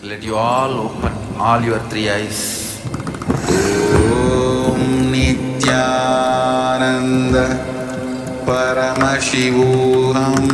Let you all open all your three eyes. Om Nithyananda Paramashivoham.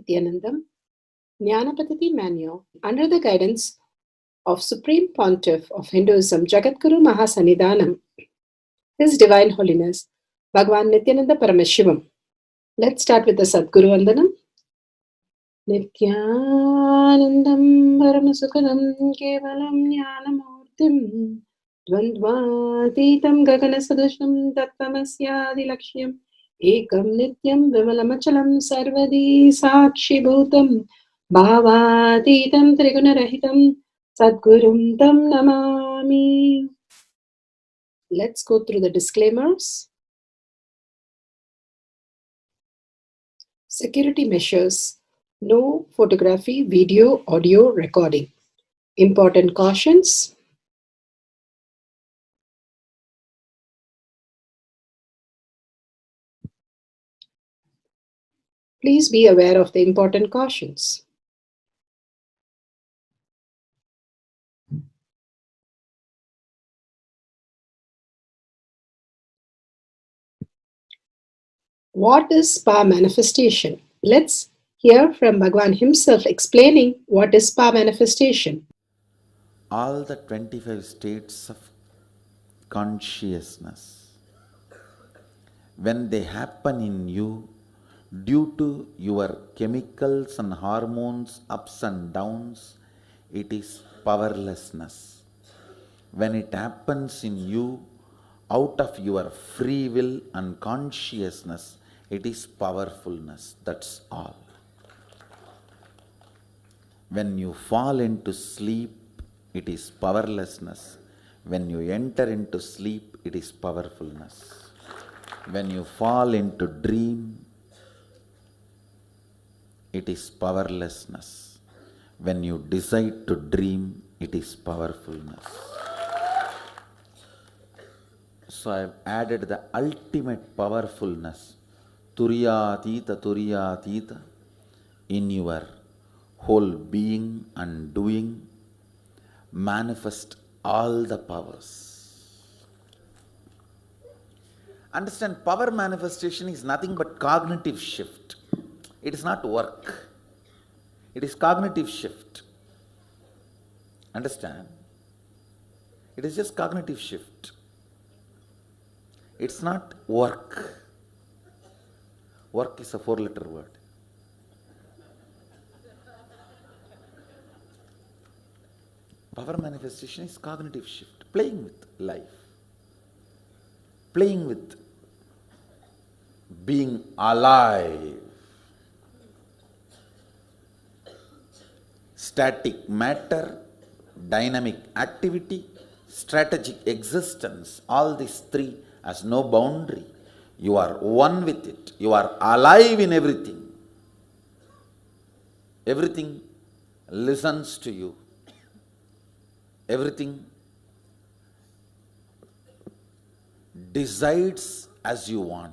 Nithyananda, Jnana Paddhati Manual, under the guidance of Supreme Pontiff of Hinduism, Jagadguru Mahasannidhanam, His Divine Holiness, Bhagavan Nithyananda Paramashivam. Let's start with the Sadguru Vandanam. Nithyanandam Paramasukadam Kevalam Jnanamurtim Dvandvatitam Gaganasadusham Tattvamasyaadilakshya Ekam Nityam Vimalamachalam Sarvadi Sakshi Bhutam Bhavatitam Trigunarahitam Sadgurum Tam Namami. Let's go through the disclaimers. Security measures. No photography, video, audio recording. Important cautions. Please be aware of the important cautions. What is spa manifestation? Let's hear from Bhagavan himself explaining what is spa manifestation. All the 25 states of consciousness, when they happen in you due to your chemicals and hormones ups and downs, it is powerlessness. When it happens in you out of your free will and consciousness, it is powerfulness. That's all. When you fall into sleep, it is powerlessness. When you enter into sleep, it is powerfulness. When you fall into dream, it is powerlessness. When you decide to dream, it is powerfulness. So I have added the ultimate powerfulness, Turiyatita, in your whole being and doing. Manifest all the powers. Understand, power manifestation is nothing but cognitive shift. It is not work. It is cognitive shift. Understand? It is just cognitive shift. It's not work. Work is a 4-letter word. Power manifestation is cognitive shift, playing with life, playing with being alive. Static matter, dynamic activity, strategic existence, all these three has no boundary. You are one with it. You are alive in everything. Everything listens to you. Everything decides as you want.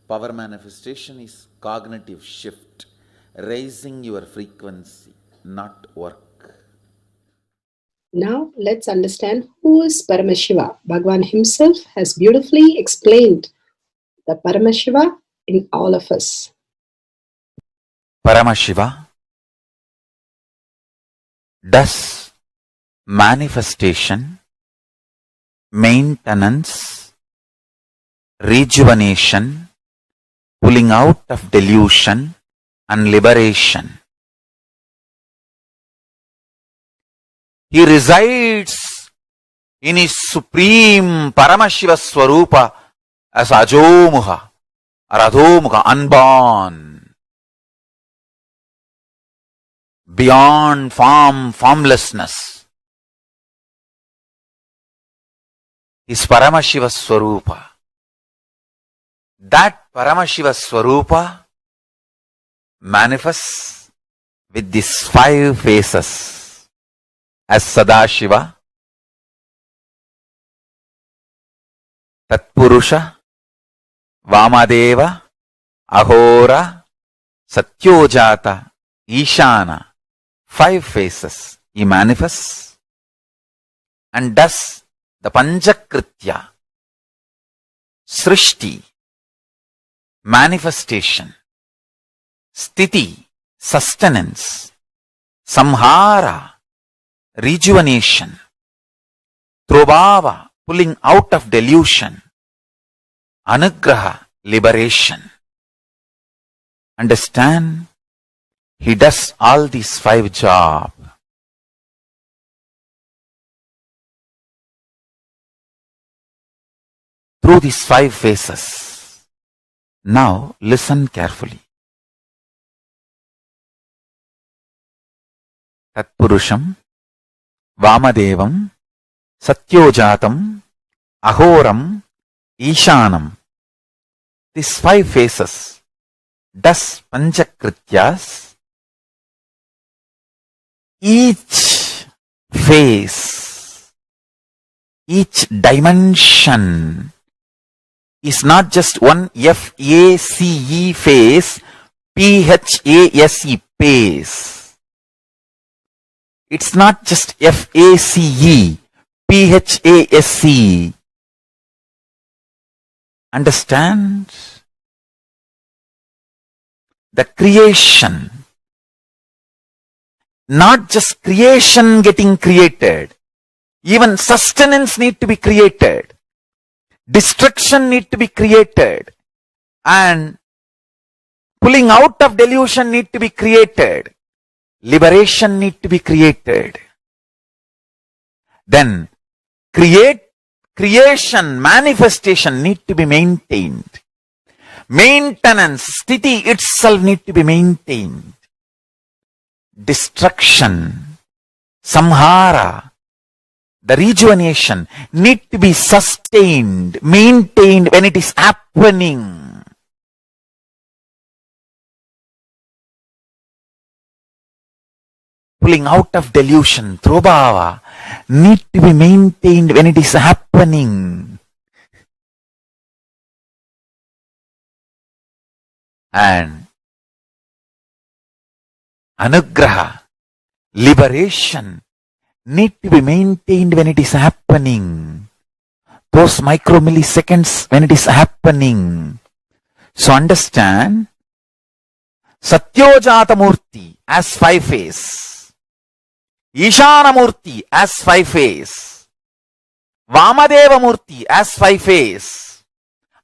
Power manifestation is cognitive shift, raising your frequency, not work. Now let's understand who is Paramashiva. Bhagavan himself has beautifully explained the Paramashiva in all of us. Paramashiva does manifestation, maintenance, rejuvenation, pulling out of delusion and liberation. He resides in his supreme Paramashiva Swarupa as Ajomuha or Adhomuha, unborn, beyond form, formlessness. His Paramashiva Swarupa. That Paramashiva Swarupa manifests with these 5 faces as Sadashiva, Tatpurusha, Vamadeva, Ahora, Satyojata, Ishana. 5 faces he manifests and does the Panchakritya, Srishti, manifestation, Sthiti, sustenance, Samhara, rejuvenation, Trobhava, pulling out of delusion, Anugraha, liberation. Understand? He does all these 5 jobs. Through these 5 phases. Now listen carefully. Tatpurusham, Vamadevam, Satyojatam, Ahoram, Ishanam. These 5 phases does Panchakrityas. Each phase, each dimension is not just one F-A-C-E phase, P-H-A-S-E phase. It's not just F-A-C-E, P-H-A-S-E. Understand? The creation, not just creation getting created, even sustenance need to be created, destruction need to be created, and pulling out of delusion need to be created, liberation need to be created. Then creation, manifestation need to be maintained. Maintenance, sthiti itself need to be maintained. Destruction, samhara, the rejuvenation need to be sustained, maintained when it is happening. Pulling out of delusion, trobhava, need to be maintained when it is happening. And anugraha, liberation, need to be maintained when it is happening. Those micromilliseconds when it is happening. So understand, Satyojata Murti as 5 phase, Ishana Murti as 5 phase, Vamadeva Murti as 5 phase,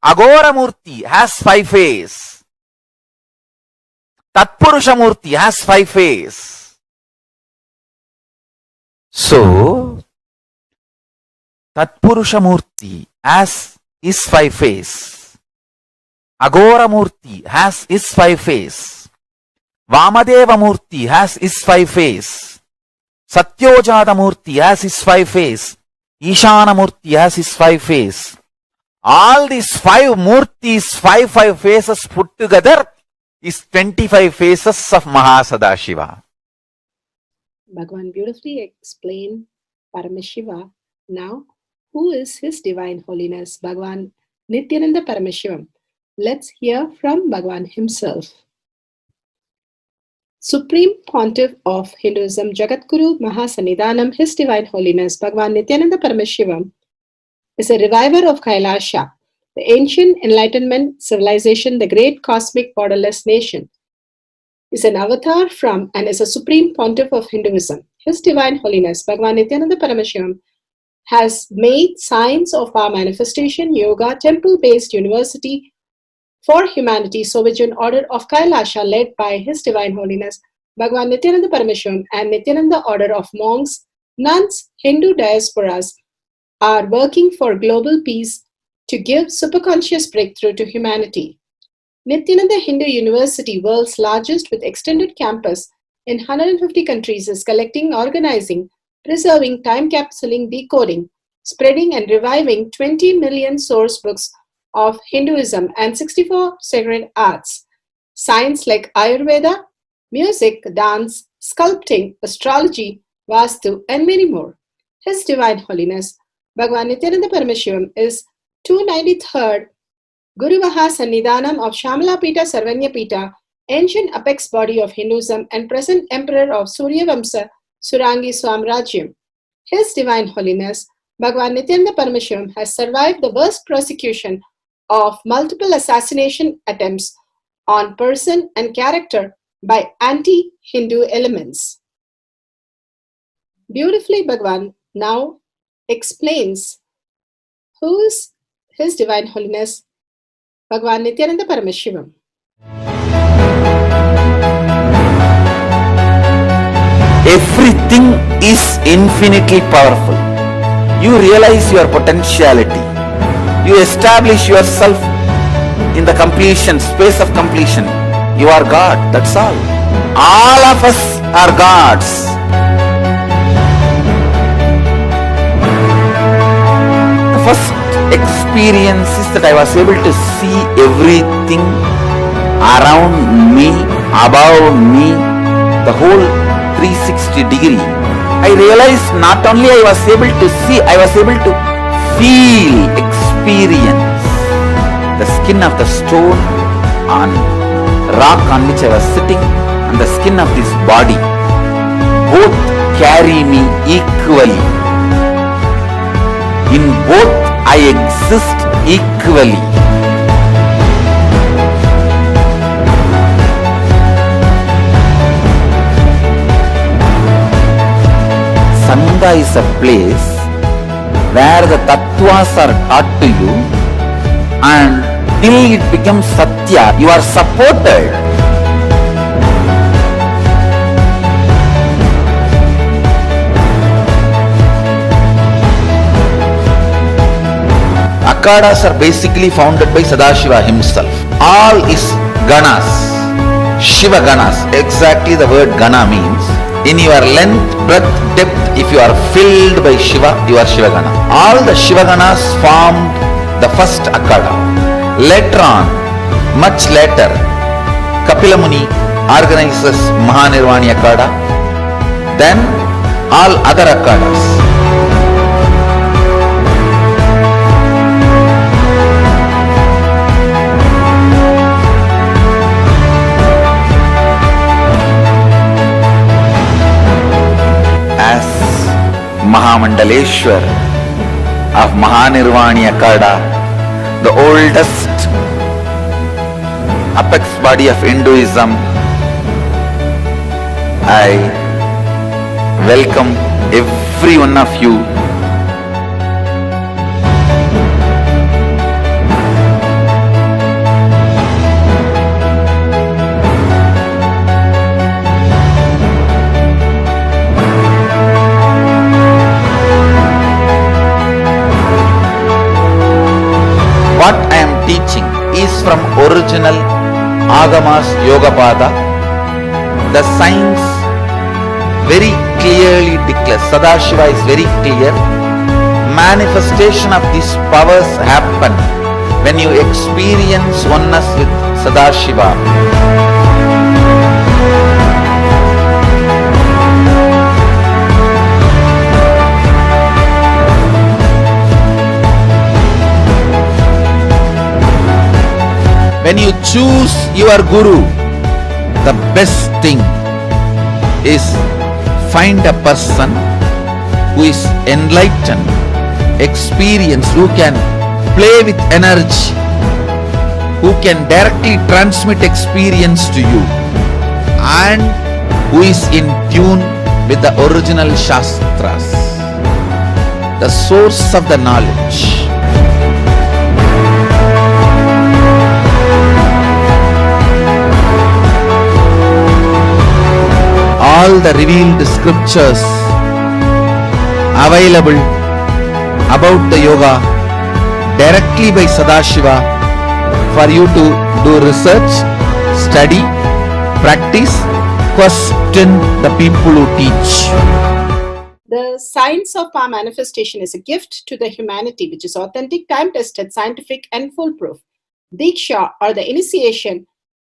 Agora Murti has 5 phase, Tatpurusha Murti has 5 phase. So, Tatpurusha Murti as is 5 phase, Agora Murti has is 5 phase, Vamadeva Murti has his 5 face. Satyojata Murti has his 5 face. Ishana Murti has his 5 face. All these 5 Murtis, 5 faces put together is 25 faces of Mahasadashiva. Bhagavan beautifully explained Paramashiva. Now, who is His Divine Holiness, Bhagavan Nithyananda Paramashivam? Let's hear from Bhagavan himself. Supreme Pontiff of Hinduism, Jagadguru Mahasannidhanam, His Divine Holiness, Bhagavan Nithyananda Paramashivam, is a reviver of Kailasha, the ancient enlightenment civilization, the great cosmic borderless nation. Is an avatar from and is a supreme pontiff of Hinduism. His Divine Holiness, Bhagavan Nithyananda Paramashivam, has made science of our manifestation, yoga, temple-based university for humanity, Sovijian order of Kailasha led by His Divine Holiness, Bhagavan Nithyananda Paramashivam, and Nithyananda order of monks, nuns, Hindu diasporas are working for global peace to give superconscious breakthrough to humanity. Nithyananda Hindu University, world's largest with extended campus in 150 countries, is collecting, organizing, preserving, time-capsuling, decoding, spreading and reviving 20 million source books of Hinduism and 64 sacred arts, science like Ayurveda, music, dance, sculpting, astrology, Vastu, and many more. His Divine Holiness, Bhagavan Nithyananda Paramashivam, is 293rd Guru Mahasannidhanam of Shamalapita Sarvanyapita, ancient apex body of Hinduism and present emperor of Suryavamsa Surangi Swamrajyam. His Divine Holiness, Bhagavan Nithyananda Paramashivam, has survived the worst persecution of multiple assassination attempts on person and character by anti-Hindu elements. Beautifully, Bhagavan now explains who is His Divine Holiness, Bhagavan Nithyananda Paramashivam. Everything is infinitely powerful. You realize your potentiality. You establish yourself in the completion, space of completion. You are God, that's all. All of us are gods. The first experience is that I was able to see everything around me, above me, the whole 360 degree. I realized not only I was able to see, I was able to feel, experience the skin of the stone on rock on which I was sitting and the skin of this body. Both carry me equally. In both I exist equally. Sangha is a place where the tattvas are taught to you, and till it becomes satya, you are supported. Akhadas are basically founded by Sadashiva himself. All is ganas, Shiva ganas. Exactly the word gana means. In your length, breadth, depth, if you are filled by Shiva, you are Shiva Gana. All the Shiva Ganas formed the first Akhada. Later on, much later, Kapila Muni organizes Mahanirvani Akhada. Then all other Akhadas. Mahamandaleshwar of Mahanirvani Akhada, the oldest apex body of Hinduism, I welcome every one of you. What I am teaching is from original Agamas Yogapada, The science very clearly declares, Sadashiva is very clear, manifestation of these powers happen when you experience oneness with Sadashiva. When you choose your guru, the best thing is find a person who is enlightened, experienced, who can play with energy, who can directly transmit experience to you, and who is in tune with the original Shastras, the source of the knowledge. All the revealed scriptures available about the yoga directly by Sadashiva for you to do research, study, practice, question the people who teach. The science of power manifestation is a gift to the humanity, which is authentic, time-tested, scientific, and foolproof. Diksha, or the initiation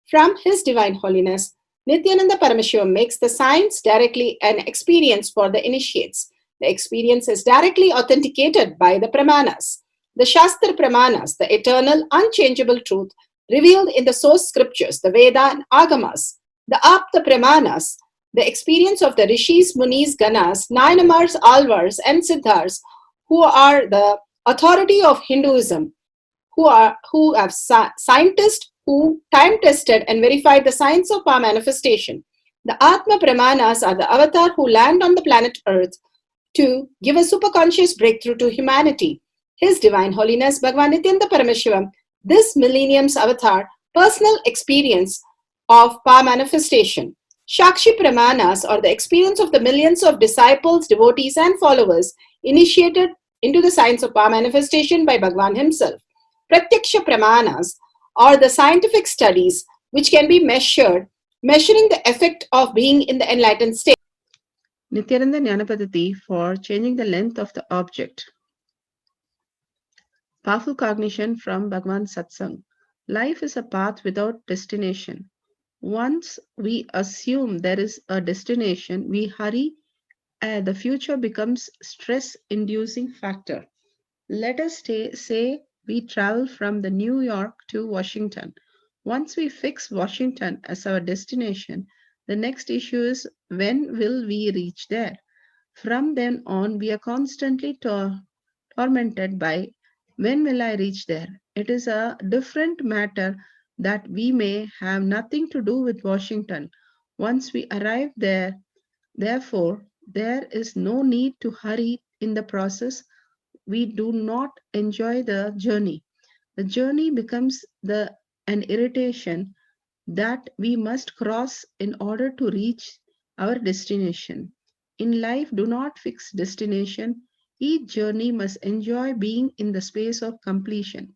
from His Divine Holiness, Nithyananda Paramashiva, makes the science directly an experience for the initiates. The experience is directly authenticated by the Pramanas. The Shastra Pramanas, the eternal, unchangeable truth revealed in the source scriptures, the Veda and Agamas. The Apta Pramanas, the experience of the Rishis, Munis, Ganas, Nayanamars, Alvars, and Siddhars, who are the authority of Hinduism, who have scientists who time-tested and verified the science of power manifestation. The Atma Pramanas are the avatar who land on the planet Earth to give a superconscious breakthrough to humanity. His Divine Holiness Bhagavan Nithyananda Paramashiva, this millennium's avatar, personal experience of power manifestation. Shakshi Pramanas, or the experience of the millions of disciples, devotees, and followers initiated into the science of power manifestation by Bhagavan himself. Pratyaksha Pramanas, or the scientific studies which can be measuring the effect of being in the enlightened state. Nithyananda Jnana Paddhati for changing the length of the object. Powerful cognition from Bhagavan Satsang. Life is a path without destination. Once we assume there is a destination, we hurry and the future becomes stress-inducing factor. Let us say we travel from the New York to Washington. Once we fix Washington as our destination, the next issue is when will we reach there? From then on, we are constantly tormented by when will I reach there? It is a different matter that we may have nothing to do with Washington. Once we arrive there, therefore, there is no need to hurry in the process. We do not enjoy the journey. The journey becomes an irritation that we must cross in order to reach our destination. In life, do not fix destination. Each journey must enjoy being in the space of completion.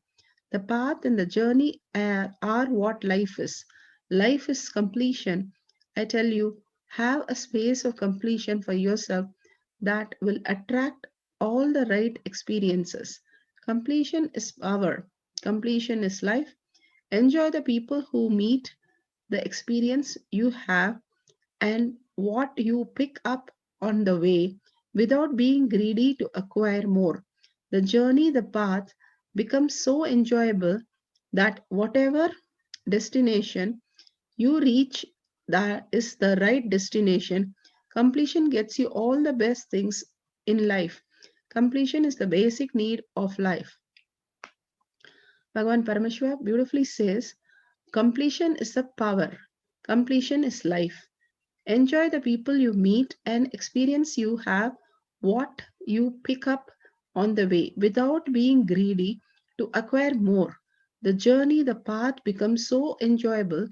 The path and the journey are what life is. Life is completion. I tell you, have a space of completion for yourself that will attract all the right experiences. Completion is power. Completion is life. Enjoy the people who meet, the experience you have, and what you pick up on the way without being greedy to acquire more. The journey, the path becomes so enjoyable that whatever destination you reach, that is the right destination. Completion gets you all the best things in life. Completion is the basic need of life. Bhagavan Paramashiva beautifully says, completion is the power. Completion is life. Enjoy the people you meet and experience you have, what you pick up on the way without being greedy to acquire more. The journey, the path becomes so enjoyable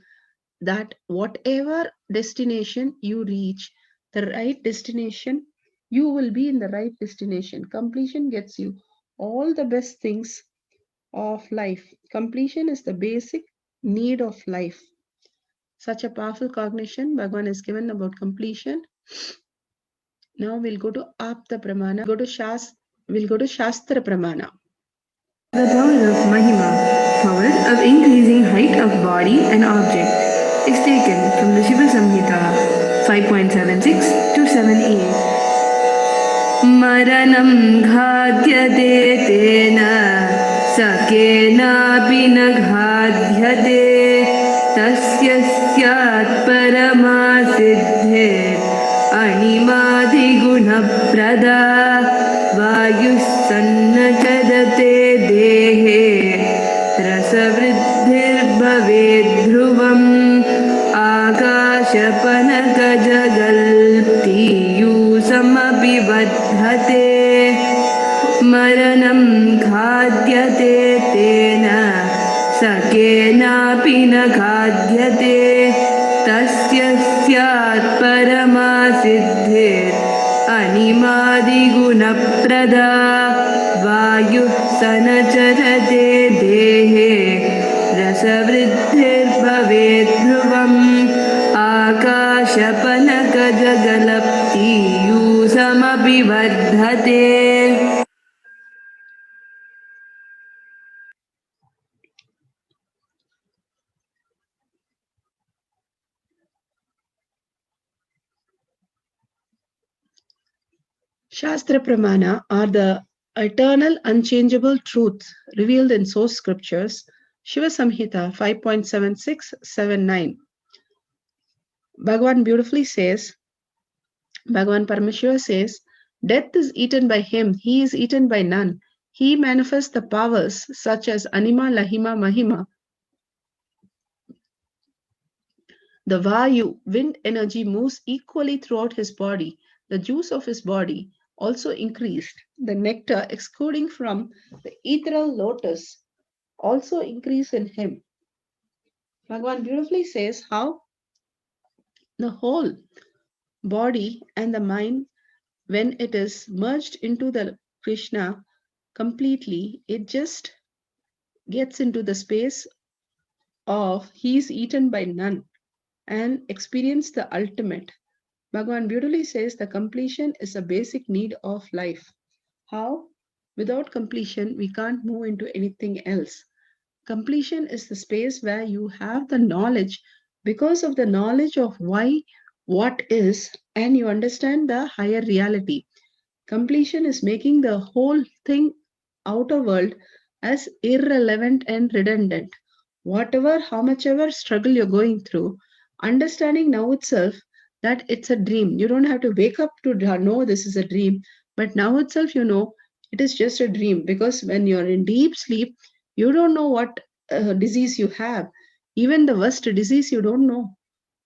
that whatever destination you reach, the right destination, you will be in the right destination. Completion gets you all the best things of life. Completion is the basic need of life. Such a powerful cognition Bhagavan is given about completion. Now we'll go to Apta Pramana. We'll go to Shastra Pramana. The power of Mahima, power of increasing height of body and object, is taken from the Shiva Samhita 5.76 to 7a. Maranam ghādyate tena sakenapi na ghādyate tasya syat paramasiddhe animadi guna prada vayussannachadate dehe rasavriddhir bhavet dhruvam akashapanakajagallptiyusamapi vadhate maranam khadyate tena sakenapi na khadyate tasya syat paramasiddhir animadi gunaprada vayuh sanacharate dehe rasavriddhir bhavet dhruvam akashapanakajagallptiyusamapi vadhate. Shastra Pramana are the eternal, unchangeable truths revealed in source scriptures. Shiva Samhita 5.76-79. Bhagavan beautifully says, Bhagavan Paramashiva says, death is eaten by him, he is eaten by none. He manifests the powers such as Anima, Lahima, Mahima. The Vayu, wind energy, moves equally throughout his body. The juice of his body also increased. The nectar exuding from the ethereal lotus also increased in him. Bhagavan beautifully says how the whole body and the mind, when it is merged into the Krishna completely, it just gets into the space of he is eaten by none and experience the ultimate. Bhagavan beautifully says the completion is a basic need of life. How? Without completion, we can't move into anything else. Completion is the space where you have the knowledge because of the knowledge of why, what is, and you understand the higher reality. Completion is making the whole thing outer world as irrelevant and redundant. Whatever, how much ever struggle you're going through, understanding now itself that it's a dream. You don't have to wake up to know this is a dream, but now itself you know it is just a dream, because when you're in deep sleep, you don't know what disease you have. Even the worst disease you don't know.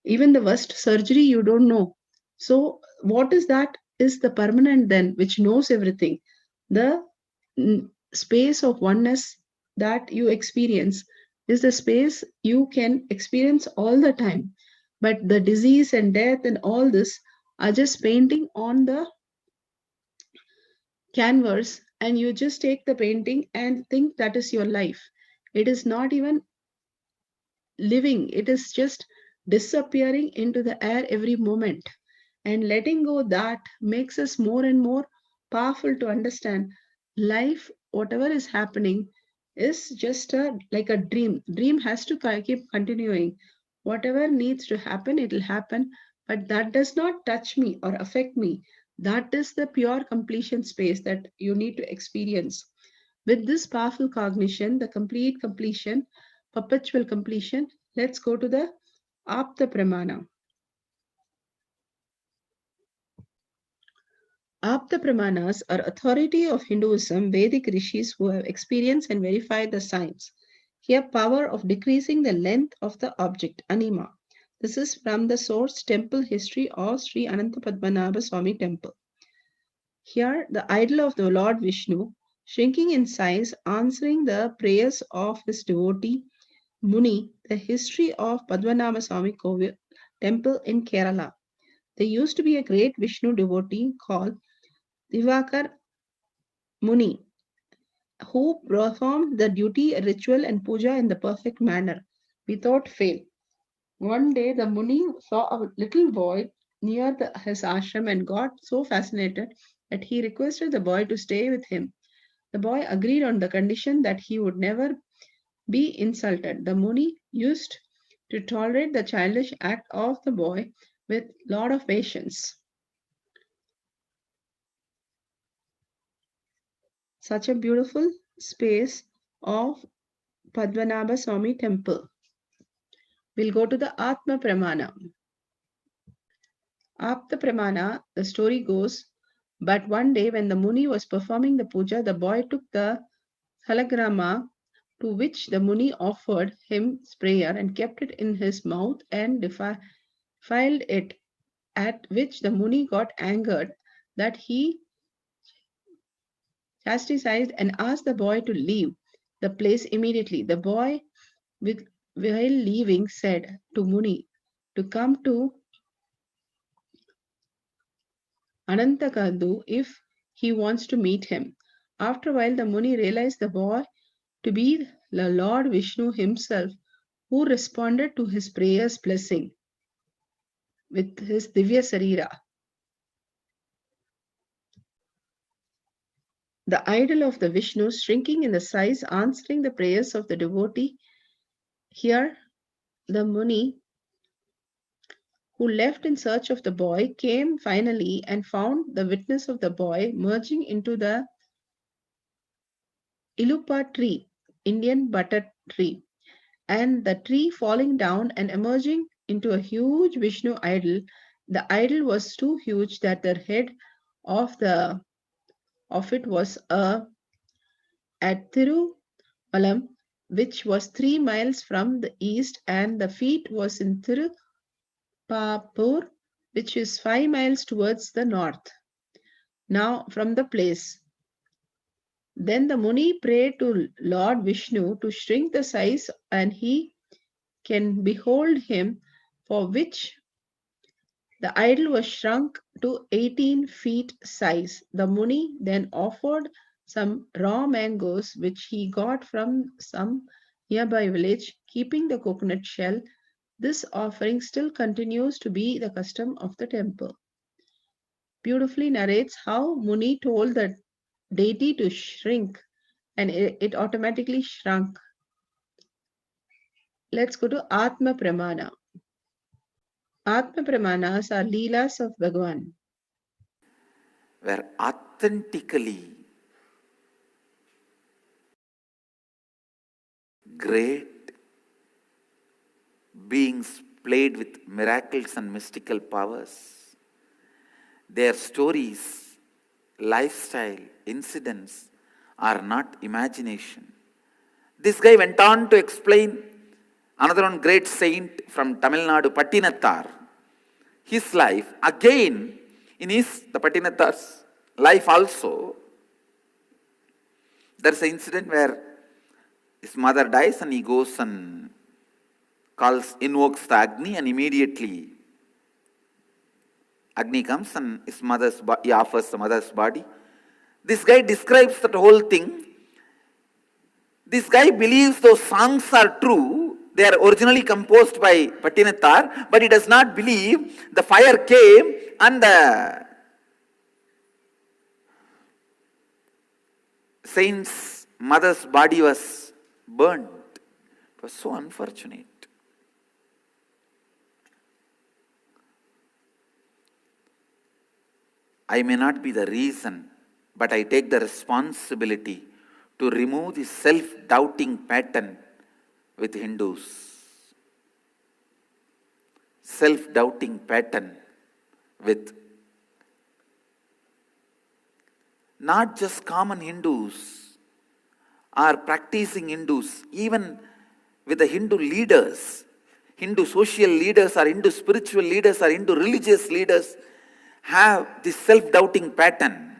Even the worst surgery you don't know. So what is that? Is the permanent then, which knows everything. The space of oneness that you experience is the space you can experience all the time. But the disease and death and all this are just painting on the canvas, and you just take the painting and think that is your life. It is not even living, it is just disappearing into the air every moment. And letting go that makes us more and more powerful to understand life, whatever is happening, is just like a dream. Dream has to keep continuing. Whatever needs to happen, it will happen, but that does not touch me or affect me. That is the pure completion space that you need to experience. With this powerful cognition, the complete completion, perpetual completion, let's go to the Apta Pramana. Apta Pramanas are authority of Hinduism, Vedic rishis who have experienced and verified the science. Here, power of decreasing the length of the object, Anima. This is from the source temple history of Sri Ananta Padmanabha Swami temple. Here, the idol of the Lord Vishnu, shrinking in size, answering the prayers of his devotee Muni, the history of Padmanabha Swami temple in Kerala. There used to be a great Vishnu devotee called Divakar Muni, who performed the duty, ritual, and puja in the perfect manner, without fail. One day the Muni saw a little boy near his ashram and got so fascinated that he requested the boy to stay with him. The boy agreed on the condition that he would never be insulted. The Muni used to tolerate the childish act of the boy with lot of patience. Such a beautiful space of Padmanabha Swami temple. We'll go to the Atma Pramana. Apta Pramana, the story goes, but one day when the Muni was performing the puja, the boy took the halagrama to which the Muni offered him prayer and kept it in his mouth and defiled it, at which the Muni got angered that he chastised and asked the boy to leave the place immediately. The boy, while leaving, said to Muni to come to Anantakadu if he wants to meet him. After a while, the Muni realized the boy to be the Lord Vishnu himself, who responded to his prayer's blessing with his Divya Sarira. The idol of the Vishnu shrinking in the size, answering the prayers of the devotee. Here, the Muni, who left in search of the boy, came finally and found the witness of the boy merging into the Ilupa tree, Indian butter tree, and the tree falling down and emerging into a huge Vishnu idol. The idol was too huge that the head of it was at Tiruvalam, which was 3 miles from the east, and the feet was in Tirupapur, which is 5 miles towards the north. Now from the place. Then the Muni prayed to Lord Vishnu to shrink the size and he can behold him, for which the idol was shrunk to 18 feet size. The Muni then offered some raw mangoes which he got from some nearby village, keeping the coconut shell. This offering still continues to be the custom of the temple. Beautifully narrates how Muni told the deity to shrink and it automatically shrunk. Let's go to Atma Pramana. Atma Pramanas are Leelas of Bhagavan. Where authentically great beings played with miracles and mystical powers. Their stories, lifestyle, incidents are not imagination. This guy went on to explain another one great saint from Tamil Nadu, Pattinattar. His life, again, in the Pattinattar's life also, there's an incident where his mother dies and he goes and invokes the Agni, and immediately Agni comes and he offers the mother's body. This guy describes that whole thing. This guy believes those songs are true. They are originally composed by Pattinattar, but he does not believe the fire came and the saint's mother's body was burnt. It was so unfortunate. I may not be the reason, but I take the responsibility to remove the self-doubting pattern with Hindus. Self-doubting pattern with not just common Hindus or practicing Hindus, even with the Hindu leaders, Hindu social leaders or Hindu spiritual leaders or Hindu religious leaders have this self-doubting pattern.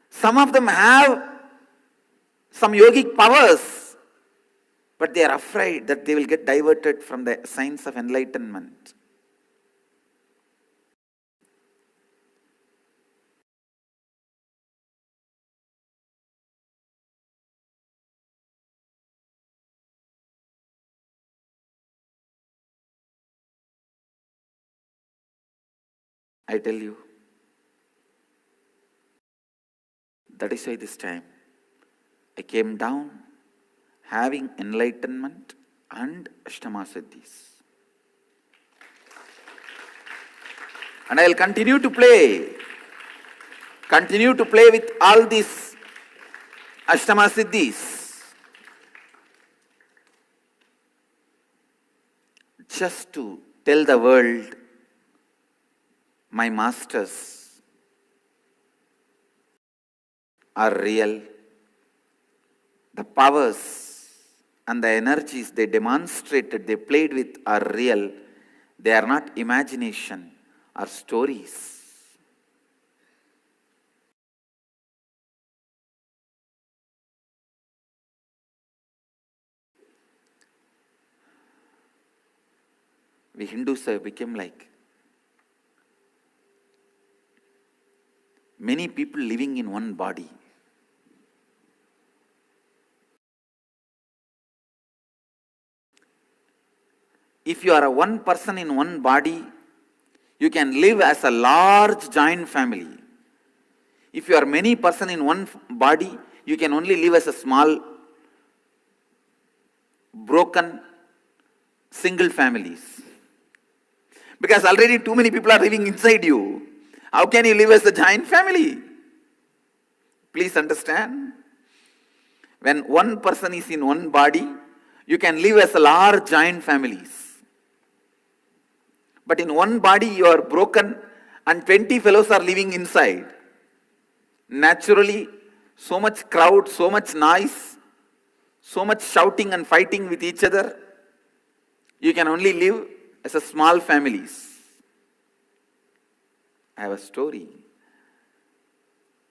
Some of them have some yogic powers, but they are afraid that they will get diverted from the signs of enlightenment. I tell you, that is why this time I came down having enlightenment and Ashtama Siddhis. And I will continue to play with all these Ashtama Siddhis, just to tell the world my masters are real. The powers and the energies they demonstrated, they played with are real. They are not imagination or stories. We Hindus have become like many people living in one body. If you are a one person in one body, you can live as a large joint family. If you are many person in one body, you can only live as a small, broken, single families. Because already too many people are living inside you. How can you live as a giant family? Please understand. When one person is in one body, you can live as a large giant families. But in one body you are broken and 20 fellows are living inside. Naturally, so much crowd, so much noise, so much shouting and fighting with each other. You can only live as a small families. I have a story.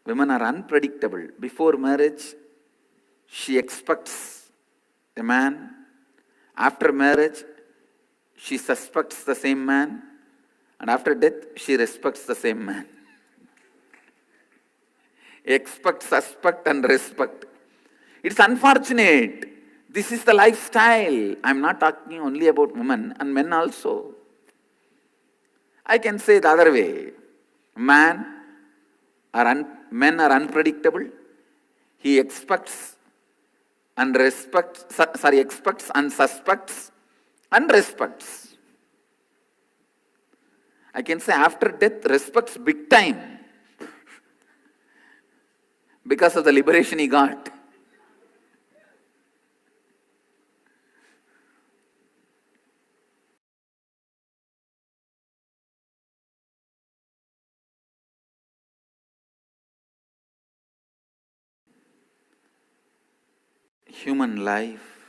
Women are unpredictable. Before marriage, she expects a man. After marriage, she suspects the same man. And after death, she respects the same man. Expect, suspect and respect. It's unfortunate. This is the lifestyle. I'm not talking only about women and men also. I can say the other way. Men are unpredictable. He expects and expects and suspects and respects. I can say after death, respects big time. Because of the liberation he got. Human life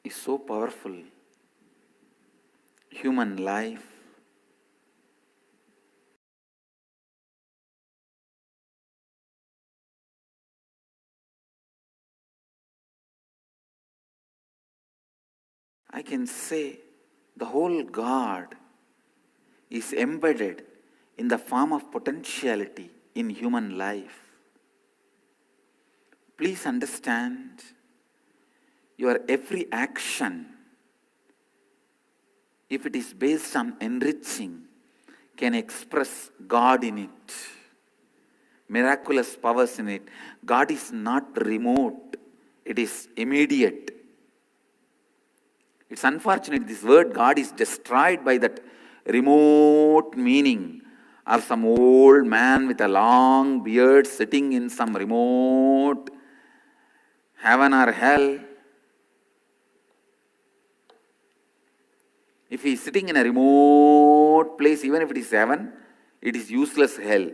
is so powerful. Human life I can say the whole God is embedded in the form of potentiality in human life. Please understand, your every action, if it is based on enriching, can express God in it. Miraculous powers in it. God is not remote, it is immediate. It's unfortunate this word God is destroyed by that remote meaning of some old man with a long beard sitting in some remote heaven or hell. If he is sitting in a remote place, even if it is heaven, it is useless hell.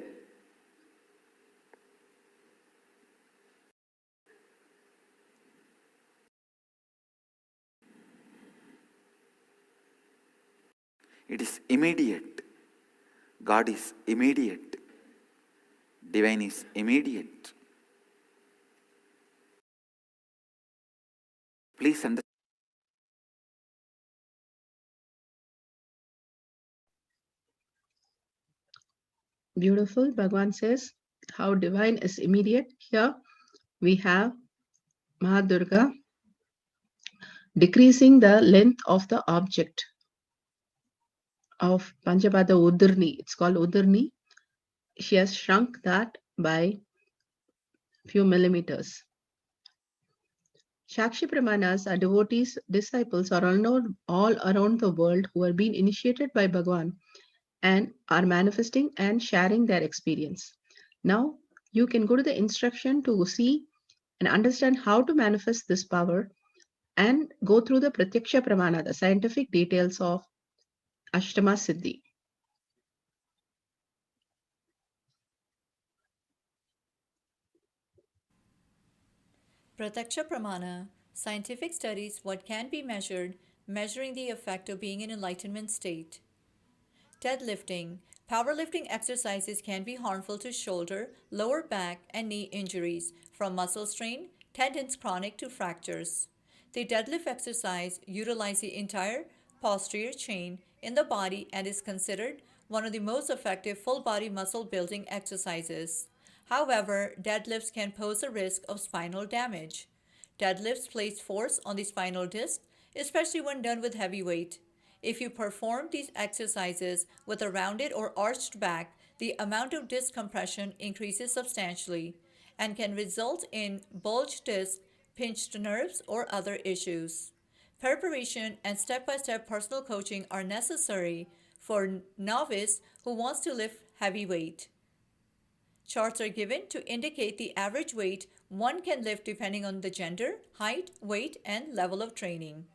It is immediate. God is immediate. Divine is immediate. Please understand. Beautiful. Bhagavan says how divine is immediate. Here we have Mahadurga decreasing the length of the object. of Panchapada Udarni. It's called Udarni. She has shrunk that by few millimeters. Shakshi Pramanas are devotees, disciples are all around the world who are being initiated by Bhagavan and are manifesting and sharing their experience. Now, you can go to the instruction to see and understand how to manifest this power and go through the Pratyaksha Pramana, the scientific details of Ashtama Siddhi. Pratyaksha Pramana, scientific studies what can be measured, measuring the effect of being in enlightenment state. Deadlifting. Powerlifting exercises can be harmful to shoulder, lower back, and knee injuries, from muscle strain, tendons chronic to fractures. The deadlift exercise utilizes the entire posterior chain in the body and is considered one of the most effective full body muscle building exercises. However, deadlifts can pose a risk of spinal damage. Deadlifts place force on the spinal disc, especially when done with heavy weight. If you perform these exercises with a rounded or arched back, the amount of disc compression increases substantially and can result in bulged disc, pinched nerves, or other issues. Preparation and step-by-step personal coaching are necessary for novice who wants to lift heavy weight. Charts are given to indicate the average weight one can lift depending on the gender, height, weight, and level of training.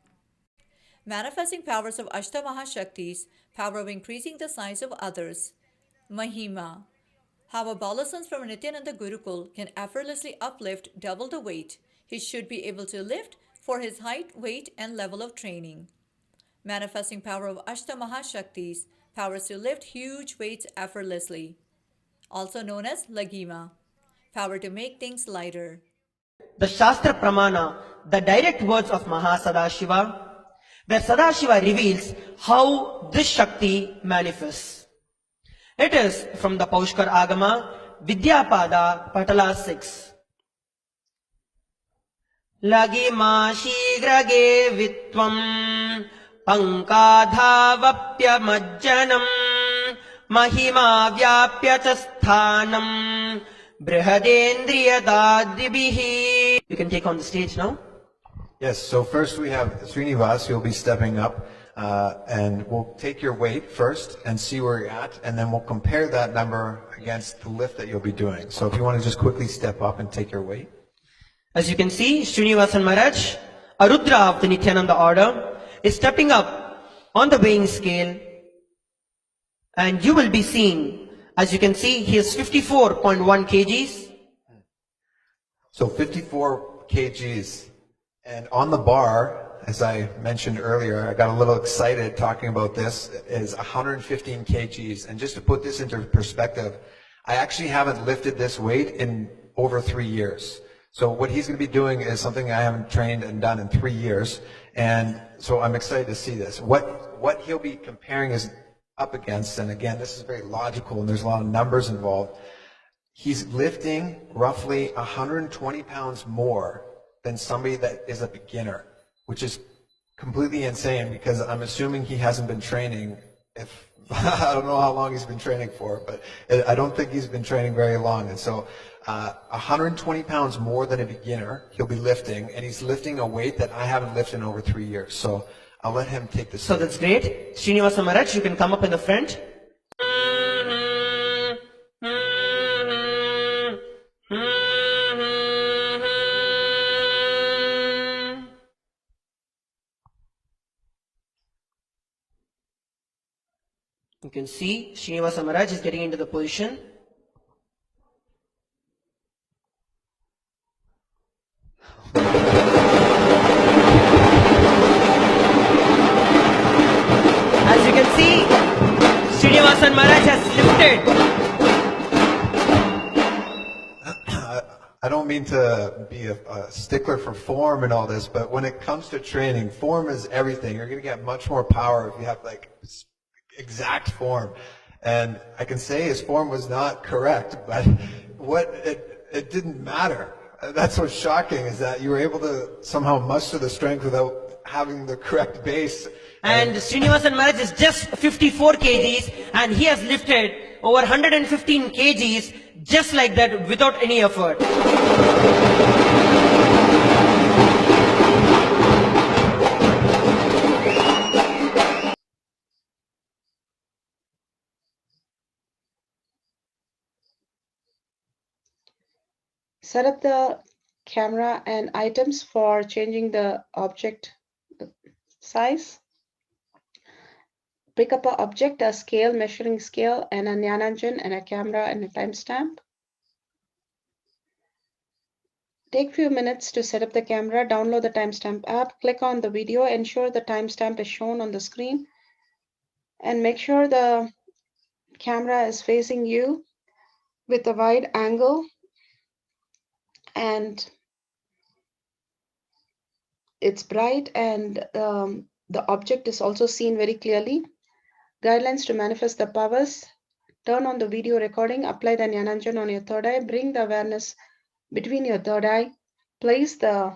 Manifesting powers of Ashta Maha Shaktis, power of increasing the size of others. Mahima, how a adolescent from a Nithyananda Gurukul can effortlessly uplift double the weight he should be able to lift for his height, weight, and level of training. Manifesting power of Ashta Maha Shaktis, powers to lift huge weights effortlessly, also known as Lagima, power to make things lighter. The Shastra Pramana, the direct words of Mahasadashiva, where Sadashiva reveals how this Shakti manifests. It is from the Paushkar Agama, Vidyapada, Patala 6. Lagima shigrage vitvam pankadhavapya majjanam mahima vyapya chasthanam brihadendriyadadribihi. You can take on the stage now. Yes, so first we have Srinivas, you'll be stepping up, and we'll take your weight first and see where you're at, and then we'll compare that number against the lift that you'll be doing. So if you want to just quickly step up and take your weight. As you can see, Srinivasan Maharaj, a Rudra of the Nithyananda order, is stepping up on the weighing scale, and you will be seeing, as you can see, he is 54.1 kgs. So 54 kgs. And on the bar, as I mentioned earlier, I got a little excited talking about this, is 115 kgs. And just to put this into perspective, I actually haven't lifted this weight in over 3 years. So what he's going to be doing is something I haven't trained and done in 3 years. And so I'm excited to see this. What he'll be comparing is up against, and again, this is very logical and there's a lot of numbers involved. He's lifting roughly 120 pounds more than somebody that is a beginner, which is completely insane because I'm assuming he hasn't been training. I don't know how long he's been training for, but I don't think he's been training very long. And so 120 pounds more than a beginner he'll be lifting, and he's lifting a weight that I haven't lifted in over 3 years. So I'll let him take this. So that's great. Srinivasa Maharaj, you can come up in the front. You can see Srinivasa Maharaj is getting into the position. As you can see, Srinivasan Maharaj has lifted. I don't mean to be a stickler for form and all this, but when it comes to training, form is everything. You're going to get much more power if you have like exact form. And I can say his form was not correct, but it didn't matter. That's what's shocking, is that you were able to somehow muster the strength without having the correct base. And Srinivasan Maharaj is just 54 kgs and he has lifted over 115 kgs just like that without any effort. Set up the camera and items for changing the object size. Pick up an object, a scale, measuring scale, and a Jnana and a camera and a timestamp. Take few minutes to set up the camera, download the timestamp app, click on the video, ensure the timestamp is shown on the screen, and make sure the camera is facing you with a wide angle and it's bright and the object is also seen very clearly. Guidelines to manifest the powers. Turn on the video recording, apply the Jnana on your third eye, bring the awareness between your third eye, place the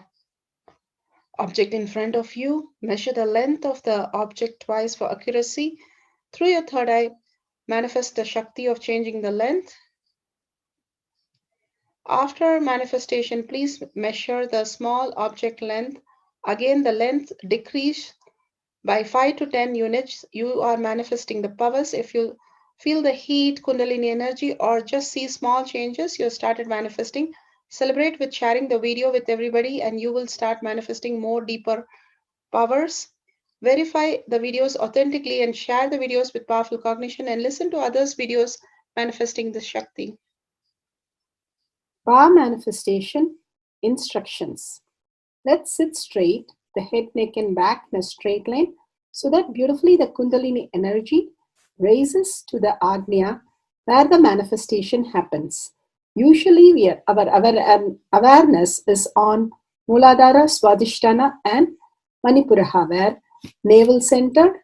object in front of you, measure the length of the object twice for accuracy. Through your third eye, manifest the Shakti of changing the length. After manifestation, please measure the small object length. Again, the length decrease by 5 to 10 units. You are manifesting the powers. If you feel the heat, Kundalini energy, or just see small changes, you started manifesting. Celebrate with sharing the video with everybody and you will start manifesting more deeper powers. Verify the videos authentically and share the videos with powerful cognition and listen to others' videos manifesting the Shakti. Power manifestation instructions. Let's sit straight, the head, neck, and back in a straight line, so that beautifully the Kundalini energy raises to the Agnya where the manifestation happens. Usually, our awareness is on Muladhara, Swadhisthana, and Manipuraha, where navel center,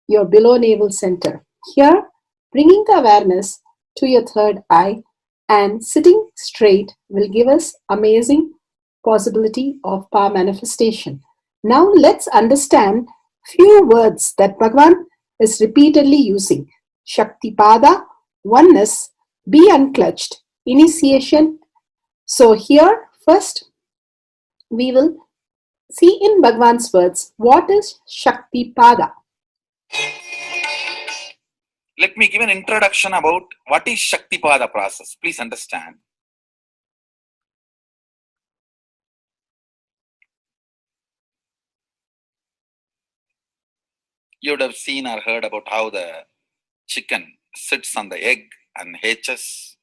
your below navel center. Here, bringing the awareness to your third eye and sitting straight will give us amazing possibility of power manifestation. Now let's understand few words that Bhagavan is repeatedly using. Shakti Pada, oneness, be unclutched, initiation. So here first we will see in Bhagavan's words what is Shakti Pada. Let me give an introduction about what is Shaktipada process. Please understand. You would have seen or heard about how the chicken sits on the egg and hatches.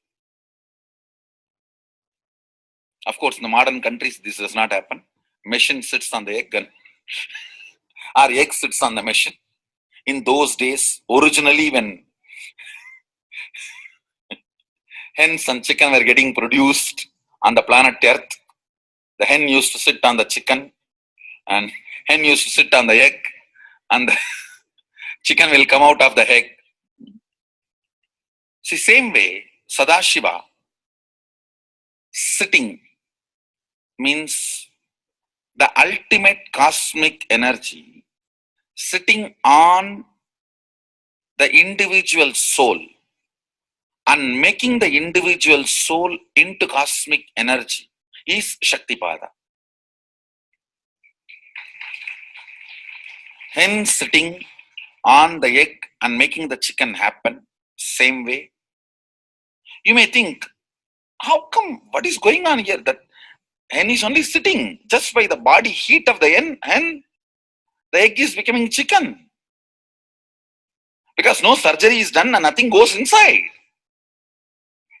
Of course, in the modern countries, this does not happen. Machine sits on the egg and our egg sits on the machine. In those days, originally when hens and chicken were getting produced on the planet Earth, the hen used to sit on the chicken and hen used to sit on the egg and the chicken will come out of the egg. See, same way, Sadashiva, sitting means the ultimate cosmic energy sitting on the individual soul and making the individual soul into cosmic energy is Shaktipada. Hen sitting on the egg and making the chicken happen, same way. You may think, how come, what is going on here? That hen is only sitting just by the body heat of the hen, the egg is becoming chicken. Because no surgery is done and nothing goes inside.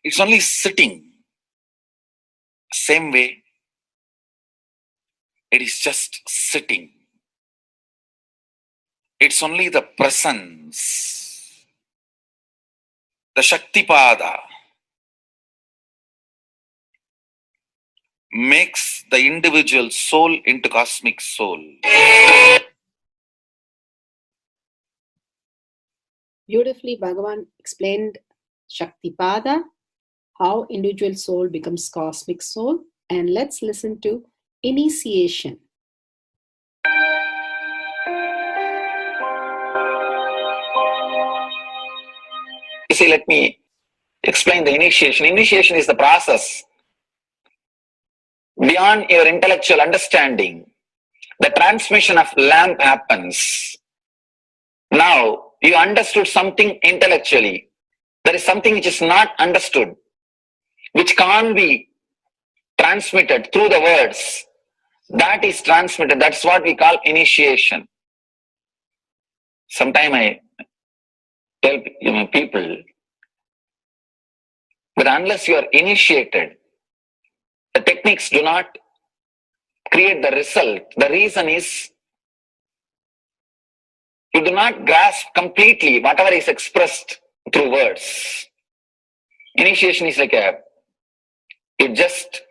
It's only sitting. Same way, it is just sitting. It's only the presence. The Shaktipada makes the individual soul into cosmic soul. Beautifully, Bhagavan explained Shaktipada, how individual soul becomes cosmic soul. And let's listen to initiation. see, let me explain the initiation. Initiation is the process beyond your intellectual understanding. The transmission of lamp happens. Now, you understood something intellectually. There is something which is not understood, which can't be transmitted through the words. That is transmitted. That's what we call initiation. Sometimes I tell people that unless you are initiated, the techniques do not create the result. The reason is you do not grasp completely whatever is expressed through words. Initiation is like it just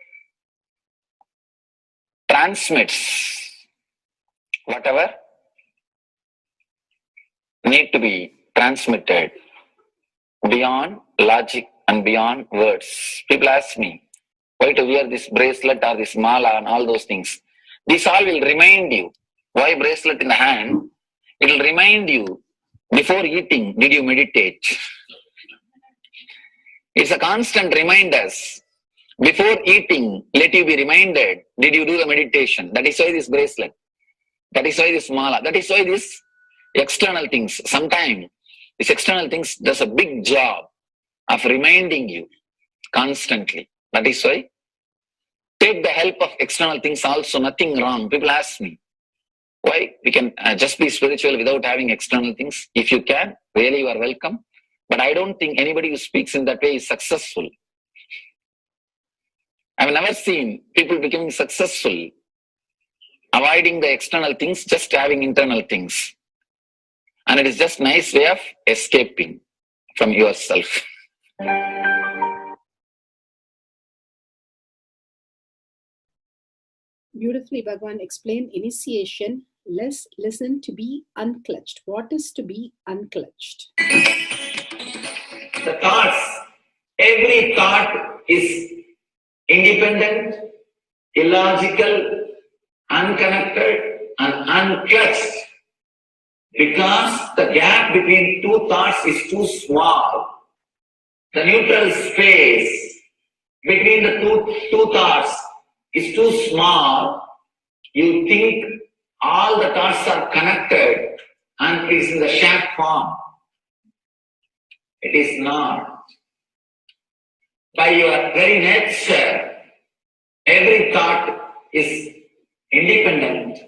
transmits whatever need to be transmitted beyond logic and beyond words. People ask me why to wear this bracelet or this mala and all those things. This all will remind you. Why bracelet in the hand? It will remind you, before eating, did you meditate? It's a constant reminders. Before eating, let you be reminded, did you do the meditation? That is why this bracelet. That is why this mala. That is why this external things. Sometimes these external things does a big job of reminding you constantly. That is why take the help of external things also, nothing wrong. People ask me, why we can just be spiritual without having external things? If you can, really you are welcome. But I don't think anybody who speaks in that way is successful. I've never seen people becoming successful avoiding the external things, just having internal things. And it is just a nice way of escaping from yourself. Beautifully, Bhagavan explained initiation. Let's listen to be unclutched. What is to be unclutched? The thoughts, every thought is independent, illogical, unconnected, and unclutched. Because the gap between two thoughts is too small. The neutral space between the two thoughts is too small. You think all the thoughts are connected and it is in the shape form. It is not. By your very nature, every thought is independent,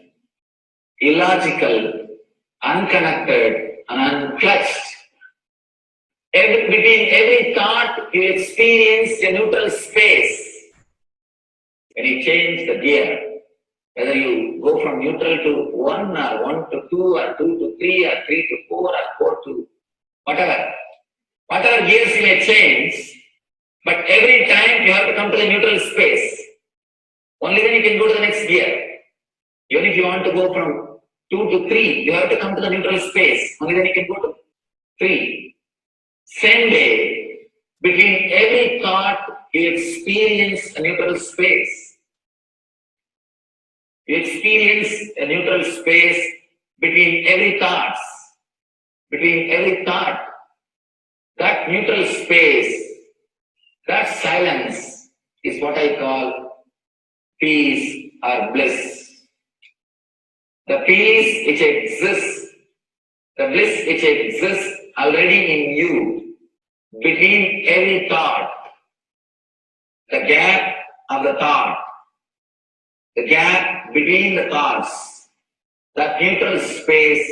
illogical, unconnected, and unclutched. Between every thought, you experience a neutral space. When you change the gear, whether you go from neutral to 1 or 1 to 2 or 2 to 3 or 3 to 4 or 4 to whatever gears you may change, but every time you have to come to the neutral space. Only then you can go to the next gear. Even if you want to go from 2 to 3, you have to come to the neutral space. Only then you can go to 3. Same way, between every thought, you experience a neutral space. You experience a neutral space between every thought. Between every thought. That neutral space, that silence is what I call peace or bliss. The peace which exists, the bliss which exists already in you, between every thought, the gap of the thought, the gap between the thoughts, that neutral space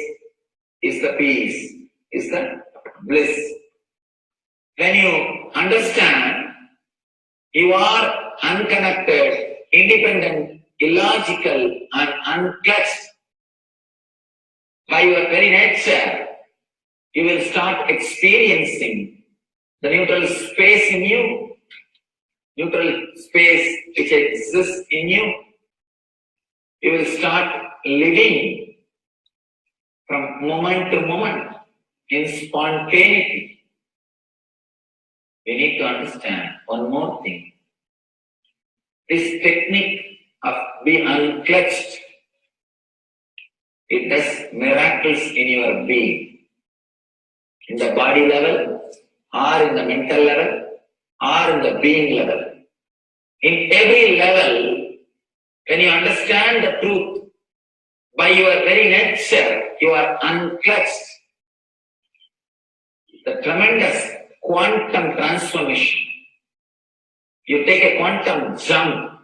is the peace, is the bliss. When you understand you are unconnected, independent, illogical, and unclutched by your very nature, you will start experiencing the neutral space in you, neutral space which exists in you. You will start living from moment to moment in spontaneity. We need to understand one more thing. This technique of being unclutched, it does miracles in your being. In the body level, or in the mental level, or in the being level. In every level, when you understand the truth, by your very nature, you are unclutched. The tremendous quantum transformation. You take a quantum jump.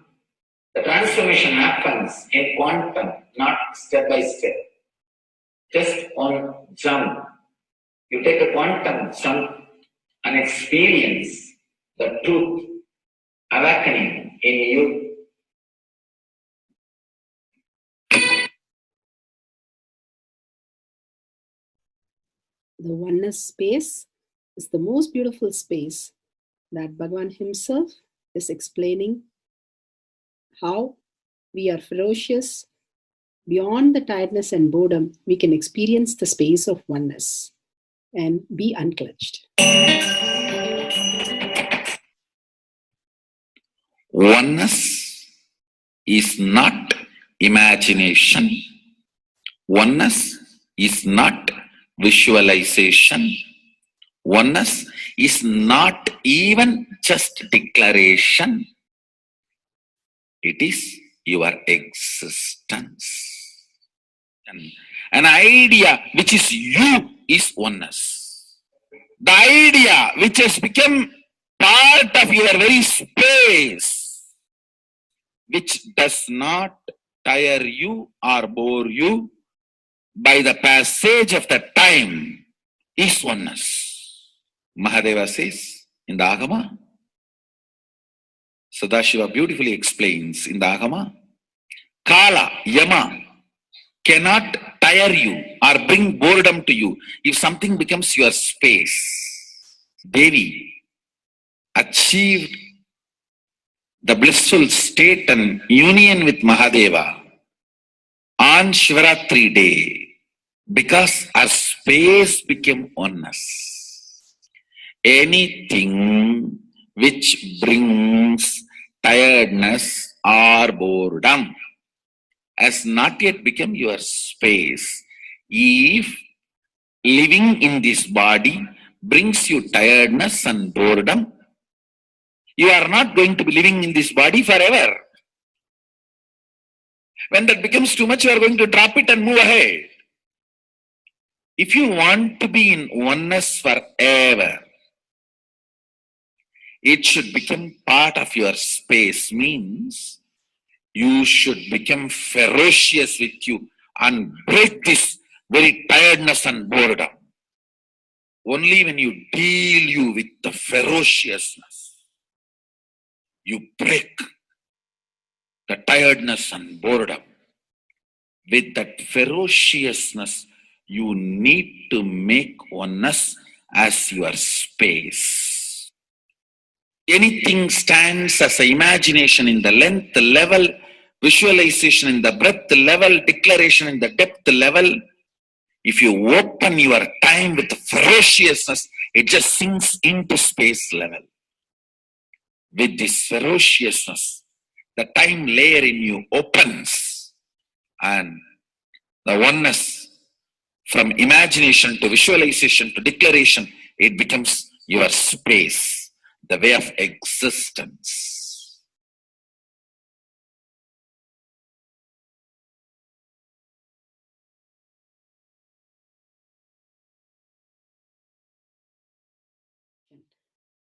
The transformation happens in quantum, not step by step. Just one jump. You take a quantum jump and experience the truth awakening in you. The oneness space is the most beautiful space that Bhagavan himself is explaining how we are ferocious. Beyond the tiredness and boredom, we can experience the space of oneness and be unclutched. Oneness is not imagination. Oneness is not visualization. Oneness is not even just declaration. It is your existence. An idea which is you is oneness. The idea which has become part of your very space, which does not tire you or bore you by the passage of the time, is oneness. Mahadeva says in the Agama, Sadashiva beautifully explains in the Agama, Kala, Yama cannot tire you or bring boredom to you if something becomes your space. Devi achieved the blissful state and union with Mahadeva on Shivaratri day because our space became oneness. Anything which brings tiredness or boredom has not yet become your space. If living in this body brings you tiredness and boredom, you are not going to be living in this body forever. When that becomes too much, you are going to drop it and move ahead. If you want to be in oneness forever, it should become part of your space, means you should become ferocious with you and break this very tiredness and boredom. Only when you deal you with the ferociousness, you break the tiredness and boredom. With that ferociousness, you need to make oneness as your space. Anything stands as an imagination in the length level, visualization in the breadth level, declaration in the depth level. If you open your time with ferociousness, it just sinks into space level. With this ferociousness, the time layer in you opens, and the oneness from imagination to visualization to declaration, it becomes your space, the way of existence.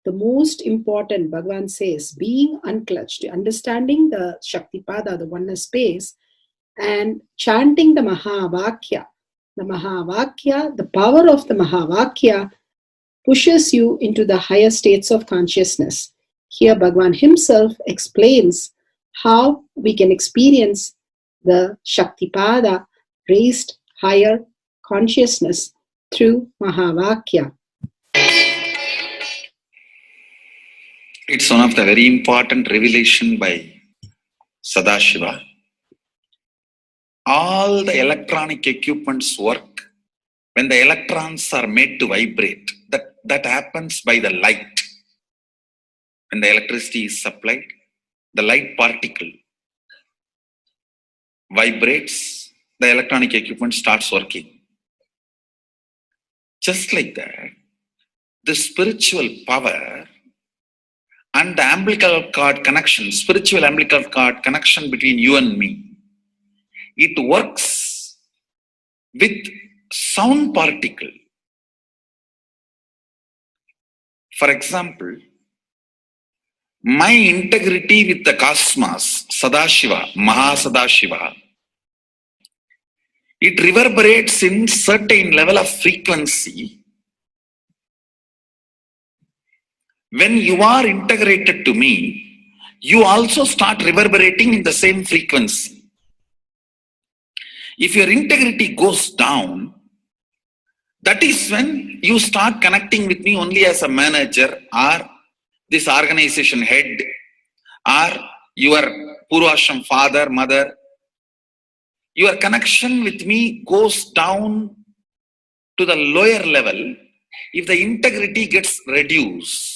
The most important, Bhagavan says, being unclutched, understanding the Shaktipada, the oneness space, and chanting the Mahavakya. The Mahavakya, the power of the Mahavakya, pushes you into the higher states of consciousness. Here, Bhagavan himself explains how we can experience the Shaktipada, raised higher consciousness, through Mahavakya. It's one of the very important revelation by Sadashiva. All the electronic equipments work when the electrons are made to vibrate. That happens by the light. When the electricity is supplied, the light particle vibrates, the electronic equipment starts working. Just like that, the spiritual power and the umbilical cord connection, spiritual umbilical cord connection between you and me, it works with sound particle. For example, my integrity with the cosmos, Sadashiva, Maha Sadashiva, it reverberates in certain level of frequency. When you are integrated to me, you also start reverberating in the same frequency. If your integrity goes down, that is when you start connecting with me only as a manager or this organization head or your Purvashram father, mother. Your connection with me goes down to the lower level if the integrity gets reduced.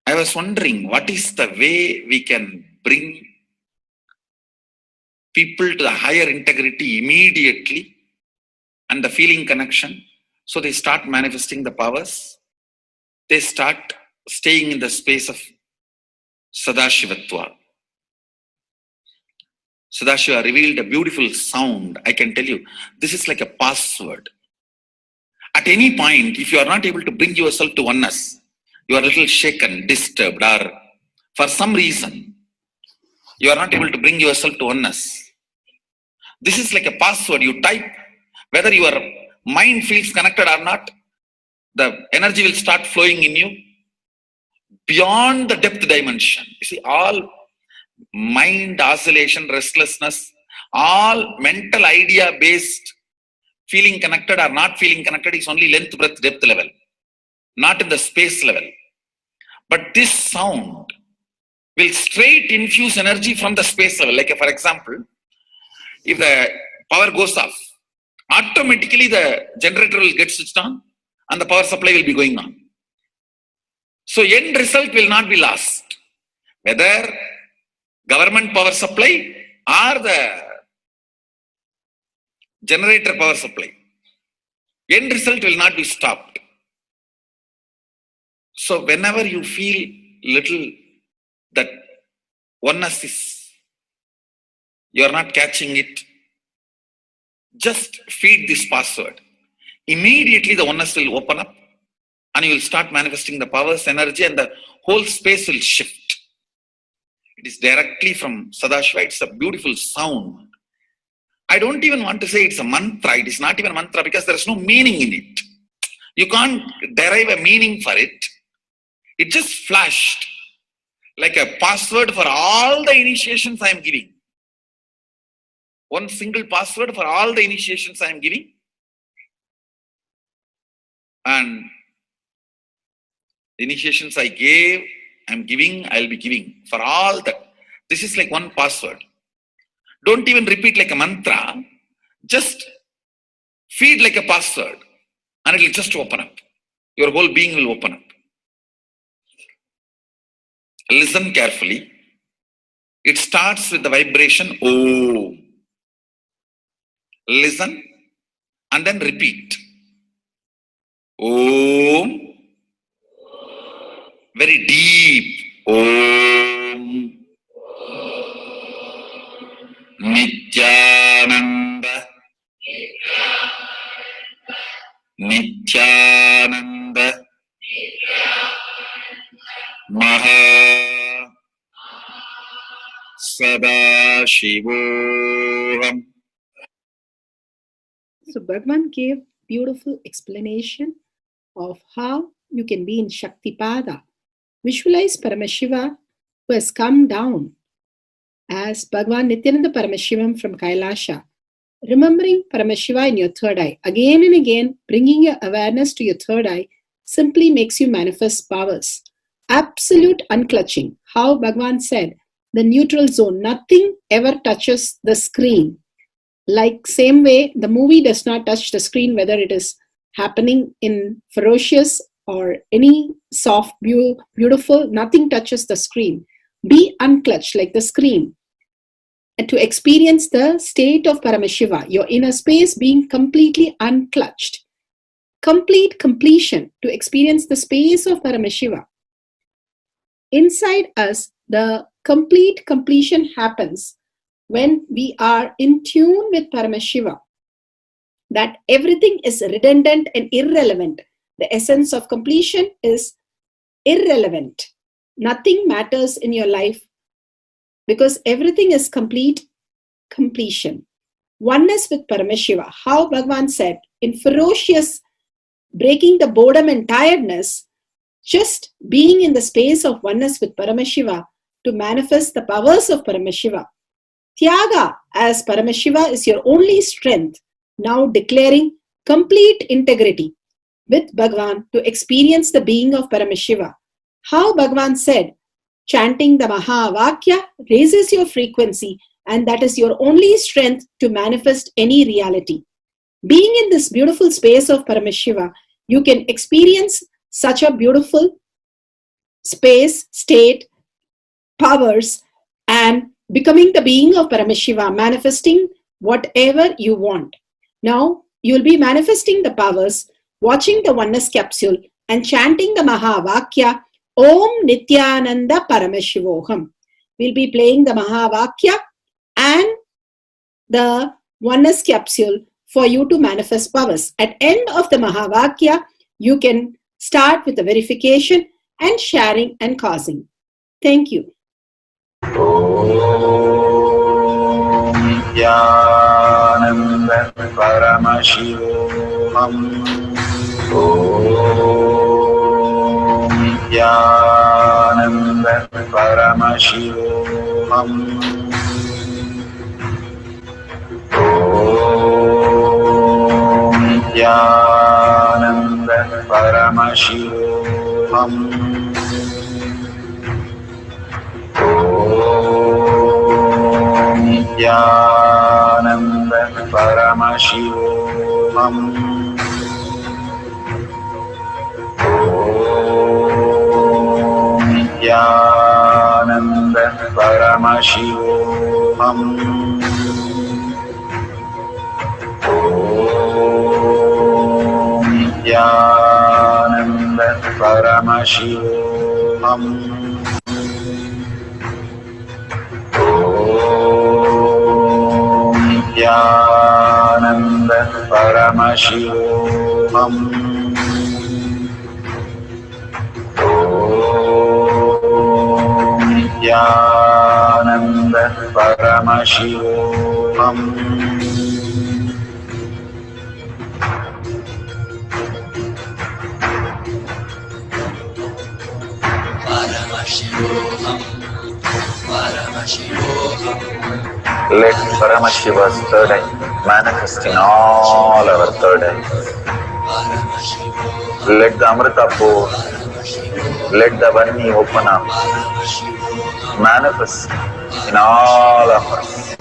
I was wondering, what is the way we can bring people to the higher integrity immediately and the feeling connection, so they start manifesting the powers, they start staying in the space of Sadashivatva. Sadashiva revealed a beautiful sound. I can tell you, this is like a password. At any point, if you are not able to bring yourself to oneness, you are a little shaken, disturbed, or for some reason, you are not able to bring yourself to oneness. This is like a password. You type, whether your mind feels connected or not, the energy will start flowing in you beyond the depth dimension. You see, all mind oscillation, restlessness, all mental idea based feeling connected or not feeling connected is only length, breadth, depth level, not in the space level. But this sound will straight infuse energy from the space level. Like for example, if the power goes off, automatically the generator will get switched on and the power supply will be going on. So end result will not be lost. Whether government power supply or the generator power supply, end result will not be stopped. So whenever you feel little that oneness is, you are not catching it, just feed this password. Immediately the oneness will open up and you will start manifesting the powers, energy, and the whole space will shift. It is directly from Sadashiva. It's a beautiful sound. I don't even want to say it's a mantra. It is not even a mantra because there is no meaning in it. You can't derive a meaning for it. It just flashed like a password for all the initiations I am giving. One single password for all the initiations I am giving. And the initiations I gave, I am giving, I will be giving for all that. This is like one password. Don't even repeat like a mantra. Just feed like a password and it will just open up. Your whole being will open up. Listen carefully. It starts with the vibration Om. Listen and then repeat. Om. Very deep. Om. Nithyananda. Nithyananda. Maha Sadashivoham. So Bhagavan gave beautiful explanation of how you can be in Shaktipada. Visualize Paramashiva who has come down as Bhagavan Nithyananda Paramashivam from Kailasha. Remembering Paramashiva in your third eye. Again and again, bringing your awareness to your third eye simply makes you manifest powers. Absolute unclutching. How Bhagavan said, the neutral zone. Nothing ever touches the screen. Like same way, the movie does not touch the screen, whether it is happening in ferocious or any soft, beautiful, nothing touches the screen. Be unclutched like the screen. And to experience the state of Paramashiva, your inner space being completely unclutched. complete completion, to experience the space of Paramashiva. Inside us, the complete completion happens when we are in tune with Paramashiva, that everything is redundant and irrelevant. The essence of completion is irrelevant. Nothing matters in your life because everything is complete completion. Oneness with Paramashiva, how Bhagavan said, in ferocious breaking the boredom and tiredness, just being in the space of oneness with Paramashiva to manifest the powers of Paramashiva. Tyaga as Paramashiva is your only strength, now declaring complete integrity with Bhagavan to experience the being of Paramashiva. How Bhagavan said, chanting the Mahavakya raises your frequency, and that is your only strength to manifest any reality. Being in this beautiful space of Paramashiva, you can experience such a beautiful space, state, powers, and becoming the being of Paramashiva, manifesting whatever you want. Now, you will be manifesting the powers, watching the oneness capsule, and chanting the Mahavakya, Om Nithyananda Paramashivoham. We'll be playing the Mahavakya and the oneness capsule for you to manifest powers. At end of the Mahavakya, you can start with the verification and sharing and causing. Thank you. Nithyananda Paramashivoham. Om Nithyananda Paramashivoham. Om Nithyananda Paramashivoham. Om Nithyananda Paramashivoham. Om Nithyananda Paramashivoham. Om Nithyananda Paramashivoham. Om Nithyananda Paramashivoham. Om Nithyananda Paramashivoham. Let Paramashiva's third eye manifest in all our third eyes. Let the Amrita pour, let the Vani open up, manifest in all of us.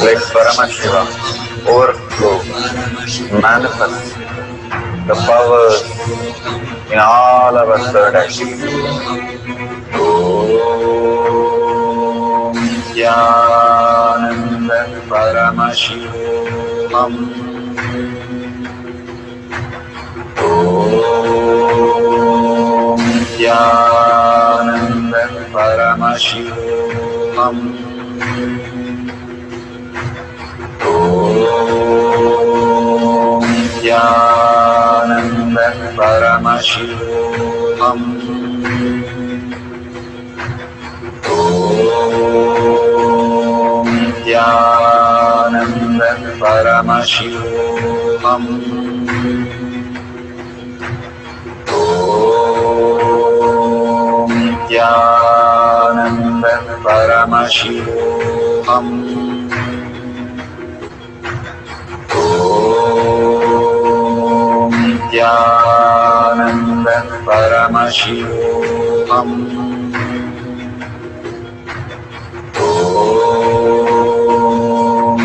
Let Paramashiva overflow, manifest the powers in all our third eyes. Om Nithyananda Paramashivoham. Om Nithyananda Paramashivoham. Om Nithyananda Paramashivoham. Om Nithyananda Paramashivoham. Om Nithyananda Paramashivoham. Om Nithyananda Paramashivoham. Om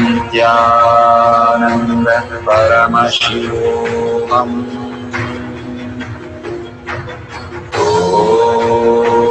Nithyananda Paramashivoham. Om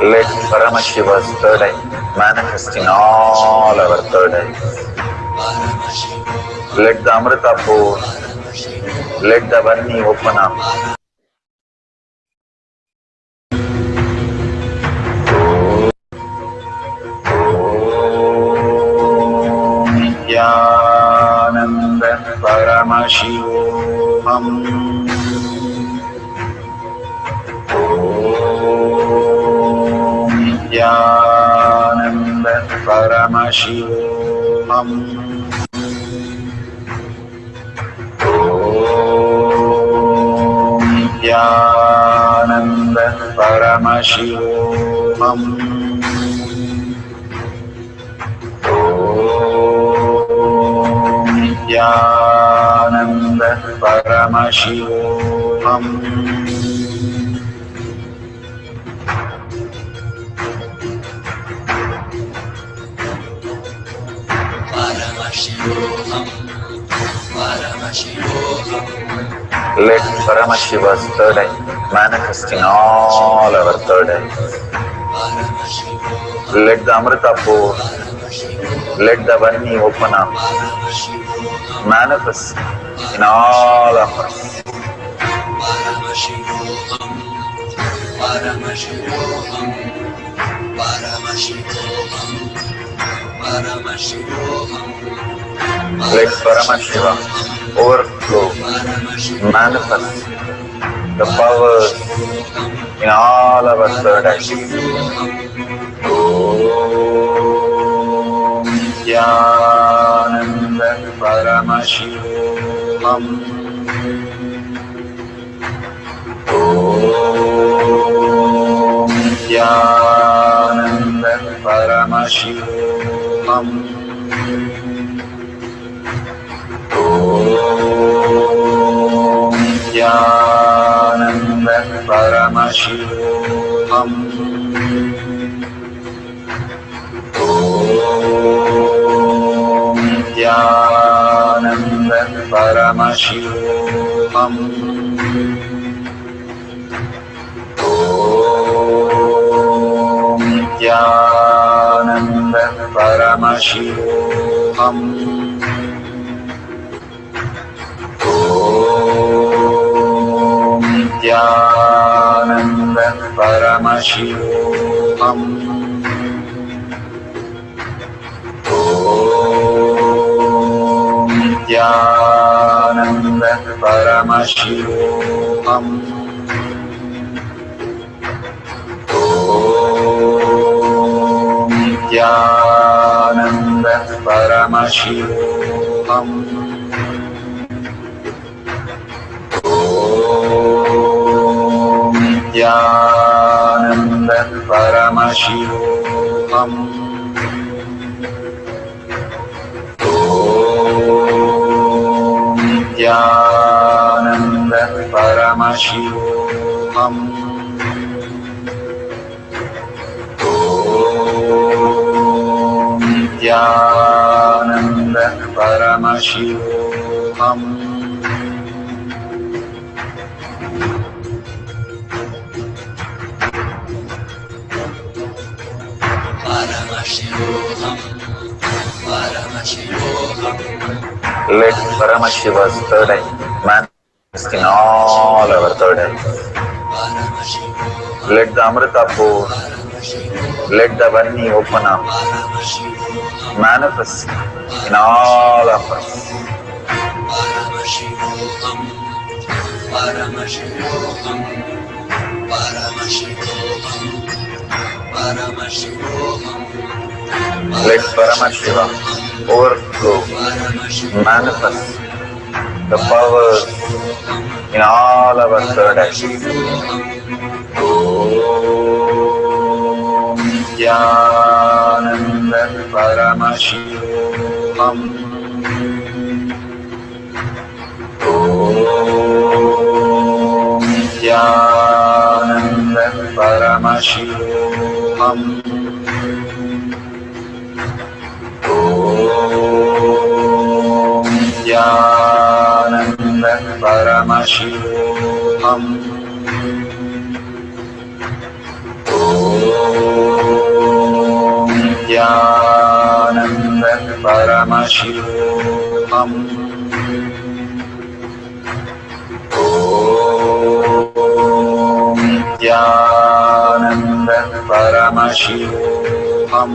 Let Paramashiva's third eye manifest in all our third eyes. Let the Amrita pour, let the Varni open up. Nithyananda Paramashivoham. Nithyananda Paramashivoham. Nithyananda Paramashivoham. Nithyananda Paramashivoham. Let Paramashiva's third eye manifest in all our third eyes. Let the Amrita pour, let the Varni open up, manifest in all of us. Let Paramashiva overflow, manifest the powers in all our third eyes. Om Nithyananda Paramashivoham. Om Nithyananda Paramashivoham. Om Nithyananda Paramashivoham. Om Nithyananda Paramashivoham. Om Nithyananda Paramashivoham. Om Nithyananda Paramashivoham. Om Nithyananda Paramashivoham. Om Nithyananda Paramashivoham. Om Nithyananda Paramashivoham. Om Nithyananda Paramashivoham. Om Nithyananda Paramashivoham. Let Paramashiva's third eye manifest in all our third eyes. Let the Amrita pour, let the Varni open up, manifest in all of us. Let Paramashiva overflow, manifest the powers in all our third eyes. Om Nithyananda Paramashivoham. Om Nithyananda Paramashivoham. Om Nithyananda Paramashivoham. Nithyananda Paramashivam. Om Nithyananda Paramashivam. Om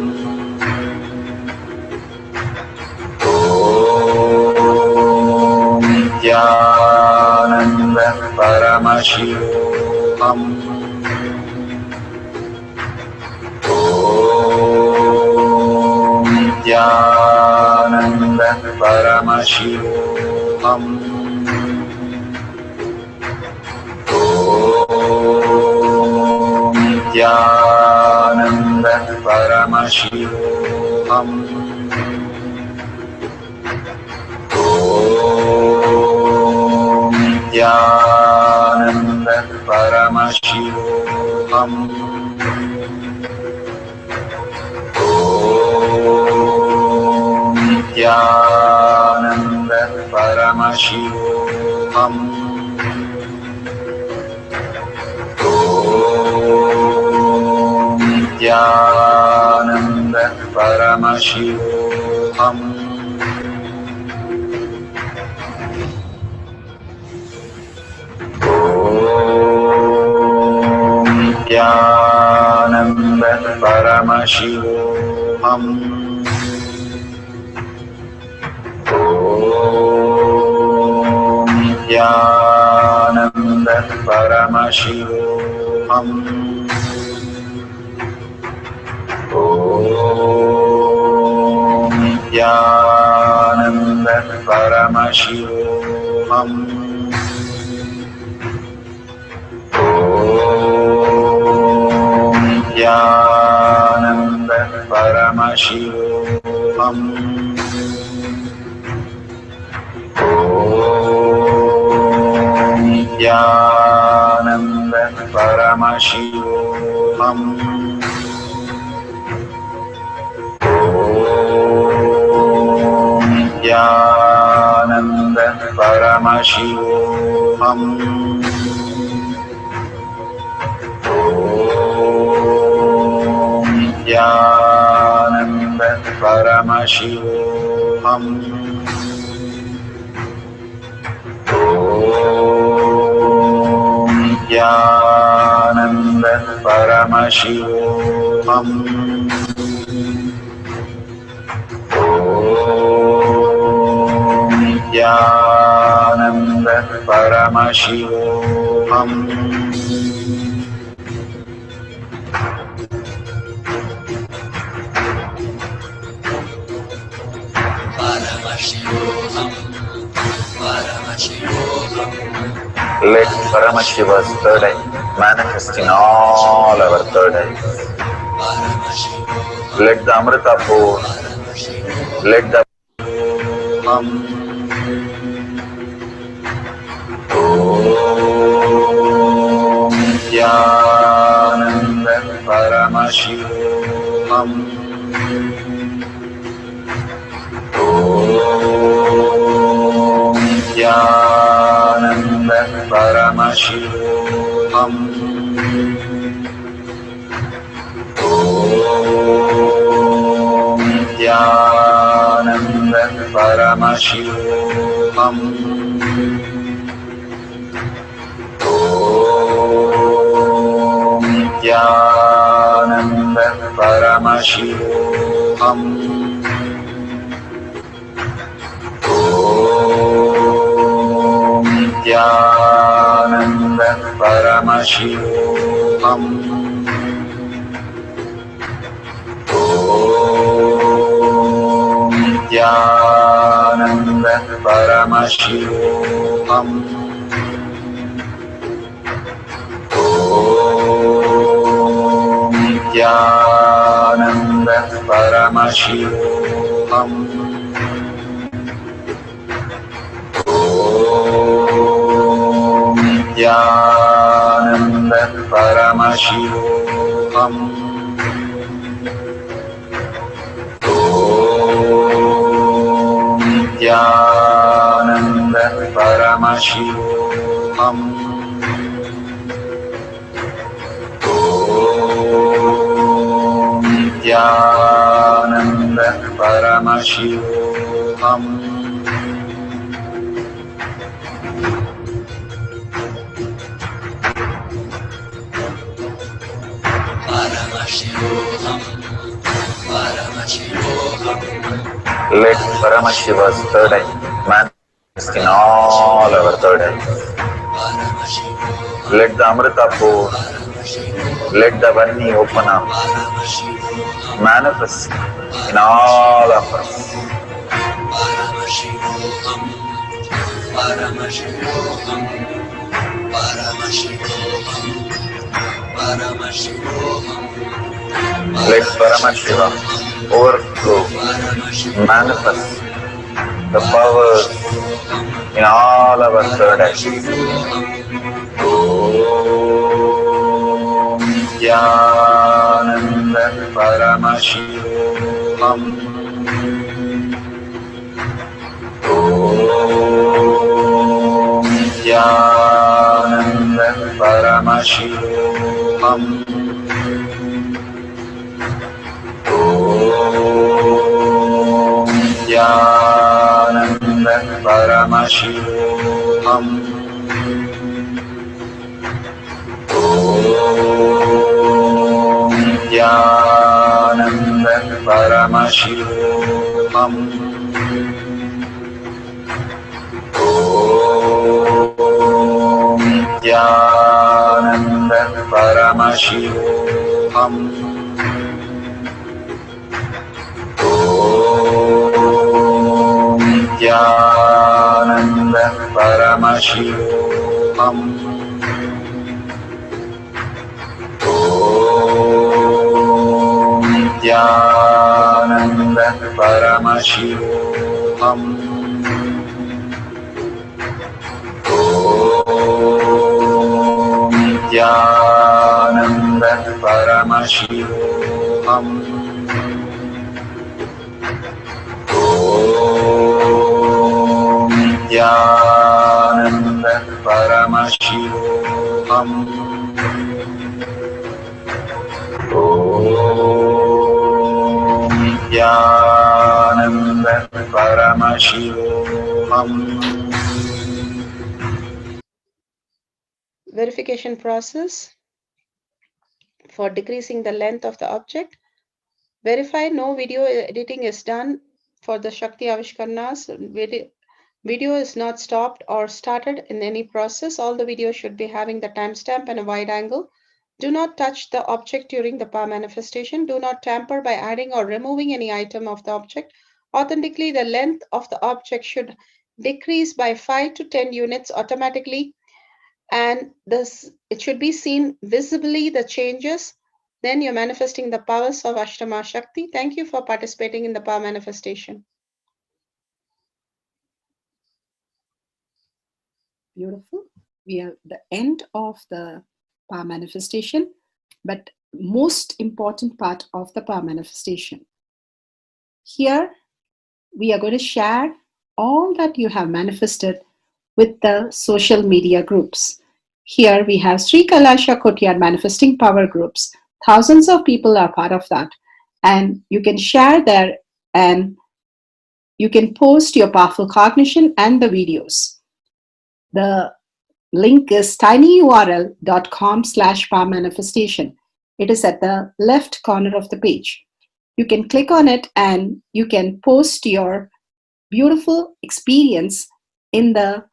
Nithyananda Paramashivam. Nithyananda Paramashivam. Om Nithyananda Paramashivam. Om Nithyananda Paramashivam. Nithyananda Paramashivam. Om Nithyananda Paramashivam. Om Nithyananda Paramashivam. Om Nithyananda Paramashivam. Om Nithyananda Paramashivam. Om Nithyananda Paramashivam. Om Nithyananda Paramashivam. Om Nithyananda Paramashivam. Om Nithyananda Paramashivam. Om Nithyananda Paramashivam. Om Nithyananda Paramashivam. Let Paramashiva's third eye manifest in all our third eyes. Let the Amrita pour. Let the Om Nithyananda Paramashivam. Om Nithyananda Paramashivam. Om Nithyananda Paramashivam. Om Nithyananda Paramashivam. Om Nithyananda Paramashivam. Om Nithyananda Paramashivam. Om Nithyananda Paramashivam. Om Nithyananda Paramashivam. Om Nithyananda Paramashivam. Nithyananda Paramashivoham. Let Paramashiva's third eye manifest in all our third eyes. Let the Amrita pour, let the Vani open up, manifest in all of us. Let Paramashiva overflow, manifest the powers in all our third eyes. Om Nithyananda Paramashivoham. Om Nithyananda Paramashivoham. Om Nithyananda Paramashivoham. Om Nithyananda Paramashivoham. Om Nithyananda Paramashivoham. Om Nithyananda Paramashivoham. Om Nithyananda Paramashivoham. Om Nithyananda Paramashivoham. Om Nithyananda Paramashivoham. Om Nithyananda Paramashivoham. Verification process for decreasing the length of the object. Verify no video editing is done for the Shakti Avishkarnas. Video is not stopped or started in any process. All the videos should be having the timestamp and a wide angle. Do not touch the object during the power manifestation. Do not tamper by adding or removing any item of the object. Authentically, the length of the object should decrease by 5 to 10 units automatically, and it should be seen visibly the changes. Then you're manifesting the powers of Ashta Maha Shakti. Thank you for participating in the power manifestation. Beautiful. We are at the end of the power manifestation, but most important part of the power manifestation. Here, we are going to share all that you have manifested with the social media groups. Here we have Sri Kailasha Kotyar manifesting power groups. Thousands of people are part of that. And you can share there and you can post your powerful cognition and the videos. The link is tinyurl.com/power manifestation. It is at the left corner of the page. You can click on it and you can post your beautiful experience in the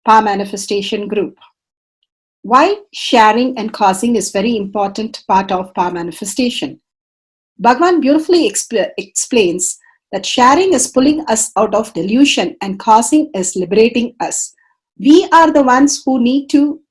power manifestation group. Why sharing and causing is very important part of power manifestation. Bhagavan beautifully explains that sharing is pulling us out of delusion and causing is liberating us. We are the ones who need to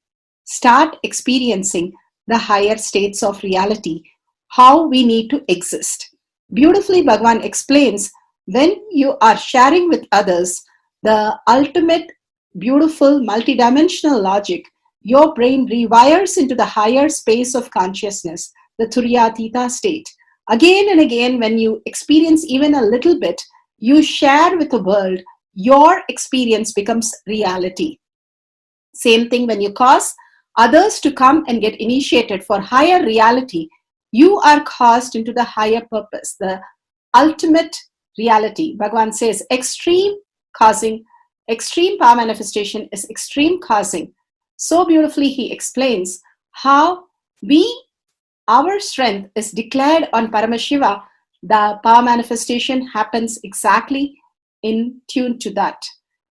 start experiencing the higher states of reality, how we need to exist. Beautifully, Bhagavan explains when you are sharing with others the ultimate beautiful multidimensional logic, your brain rewires into the higher space of consciousness, the Turyatita state. Again and again, when you experience even a little bit, you share with the world, your experience becomes reality. Same thing when you cause others to come and get initiated for higher reality, You are caused into the higher purpose, the ultimate reality. Bhagavan says extreme power manifestation is extreme causing. So beautifully he explains how our strength is declared on Paramashiva. The power manifestation happens exactly in tune to that.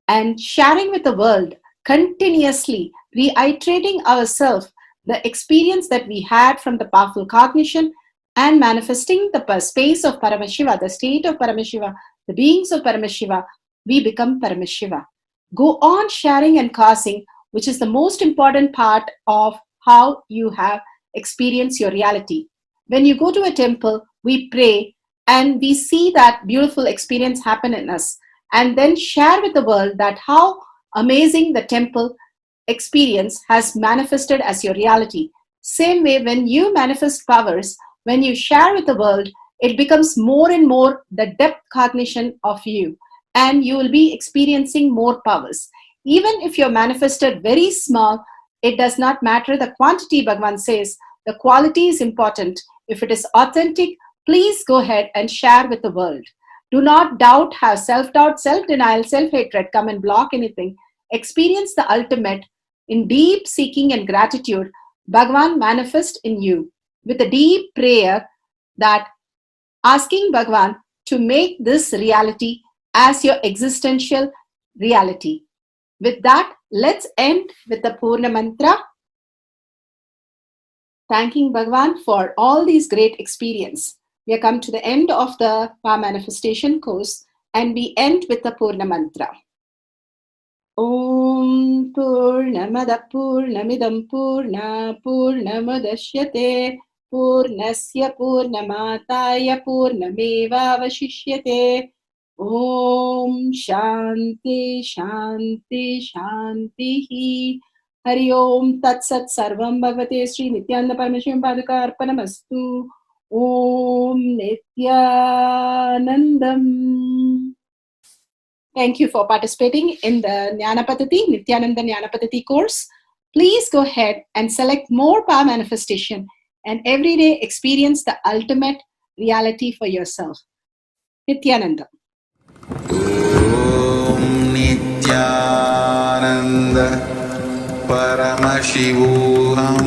And sharing with the world, continuously reiterating ourselves the experience that we had from the powerful cognition and manifesting the space of Paramashiva, the state of Paramashiva, the beings of Paramashiva, we become Paramashiva. Go on sharing and causing, which is the most important part of how you have experienced your reality. When you go to a temple, we pray and we see that beautiful experience happen in us, and then share with the world that how amazing the temple experience has manifested as your reality. Same way, when you manifest powers, when you share with the world, it becomes more and more the depth cognition of you, and you will be experiencing more powers. Even if you're manifested very small, it does not matter the quantity. Bhagavan says the quality is important. If it is authentic, please go ahead and share with the world. Do not doubt, have self-doubt, self-denial, self-hatred come and block anything. Experience the ultimate in deep seeking and gratitude. Bhagavan manifest in you with a deep prayer, that asking Bhagavan to make this reality as your existential reality. With that, let's end with the Purna Mantra, thanking Bhagavan for all these great experience. We have come to the end of the Power Manifestation course, and we end with the Purna Mantra. Om Purnamada Purnamidam Purna Purnamadashyate Purnasya Purnamataya Purnameva Vashishyate. Om Shanti Shanti Shanti. Hari Om Tat Sat Sarvam Bhagavate Sri Nithyananda Paramashivam Padaka Arpanamastu. Om Nithyanandam. Thank you for participating in the Jnana Paddhati, Nithyananda Jnana Paddhati course. Please go ahead and select more power manifestation and every day experience the ultimate reality for yourself. Nithyananda. Om Nithyananda Paramashivoham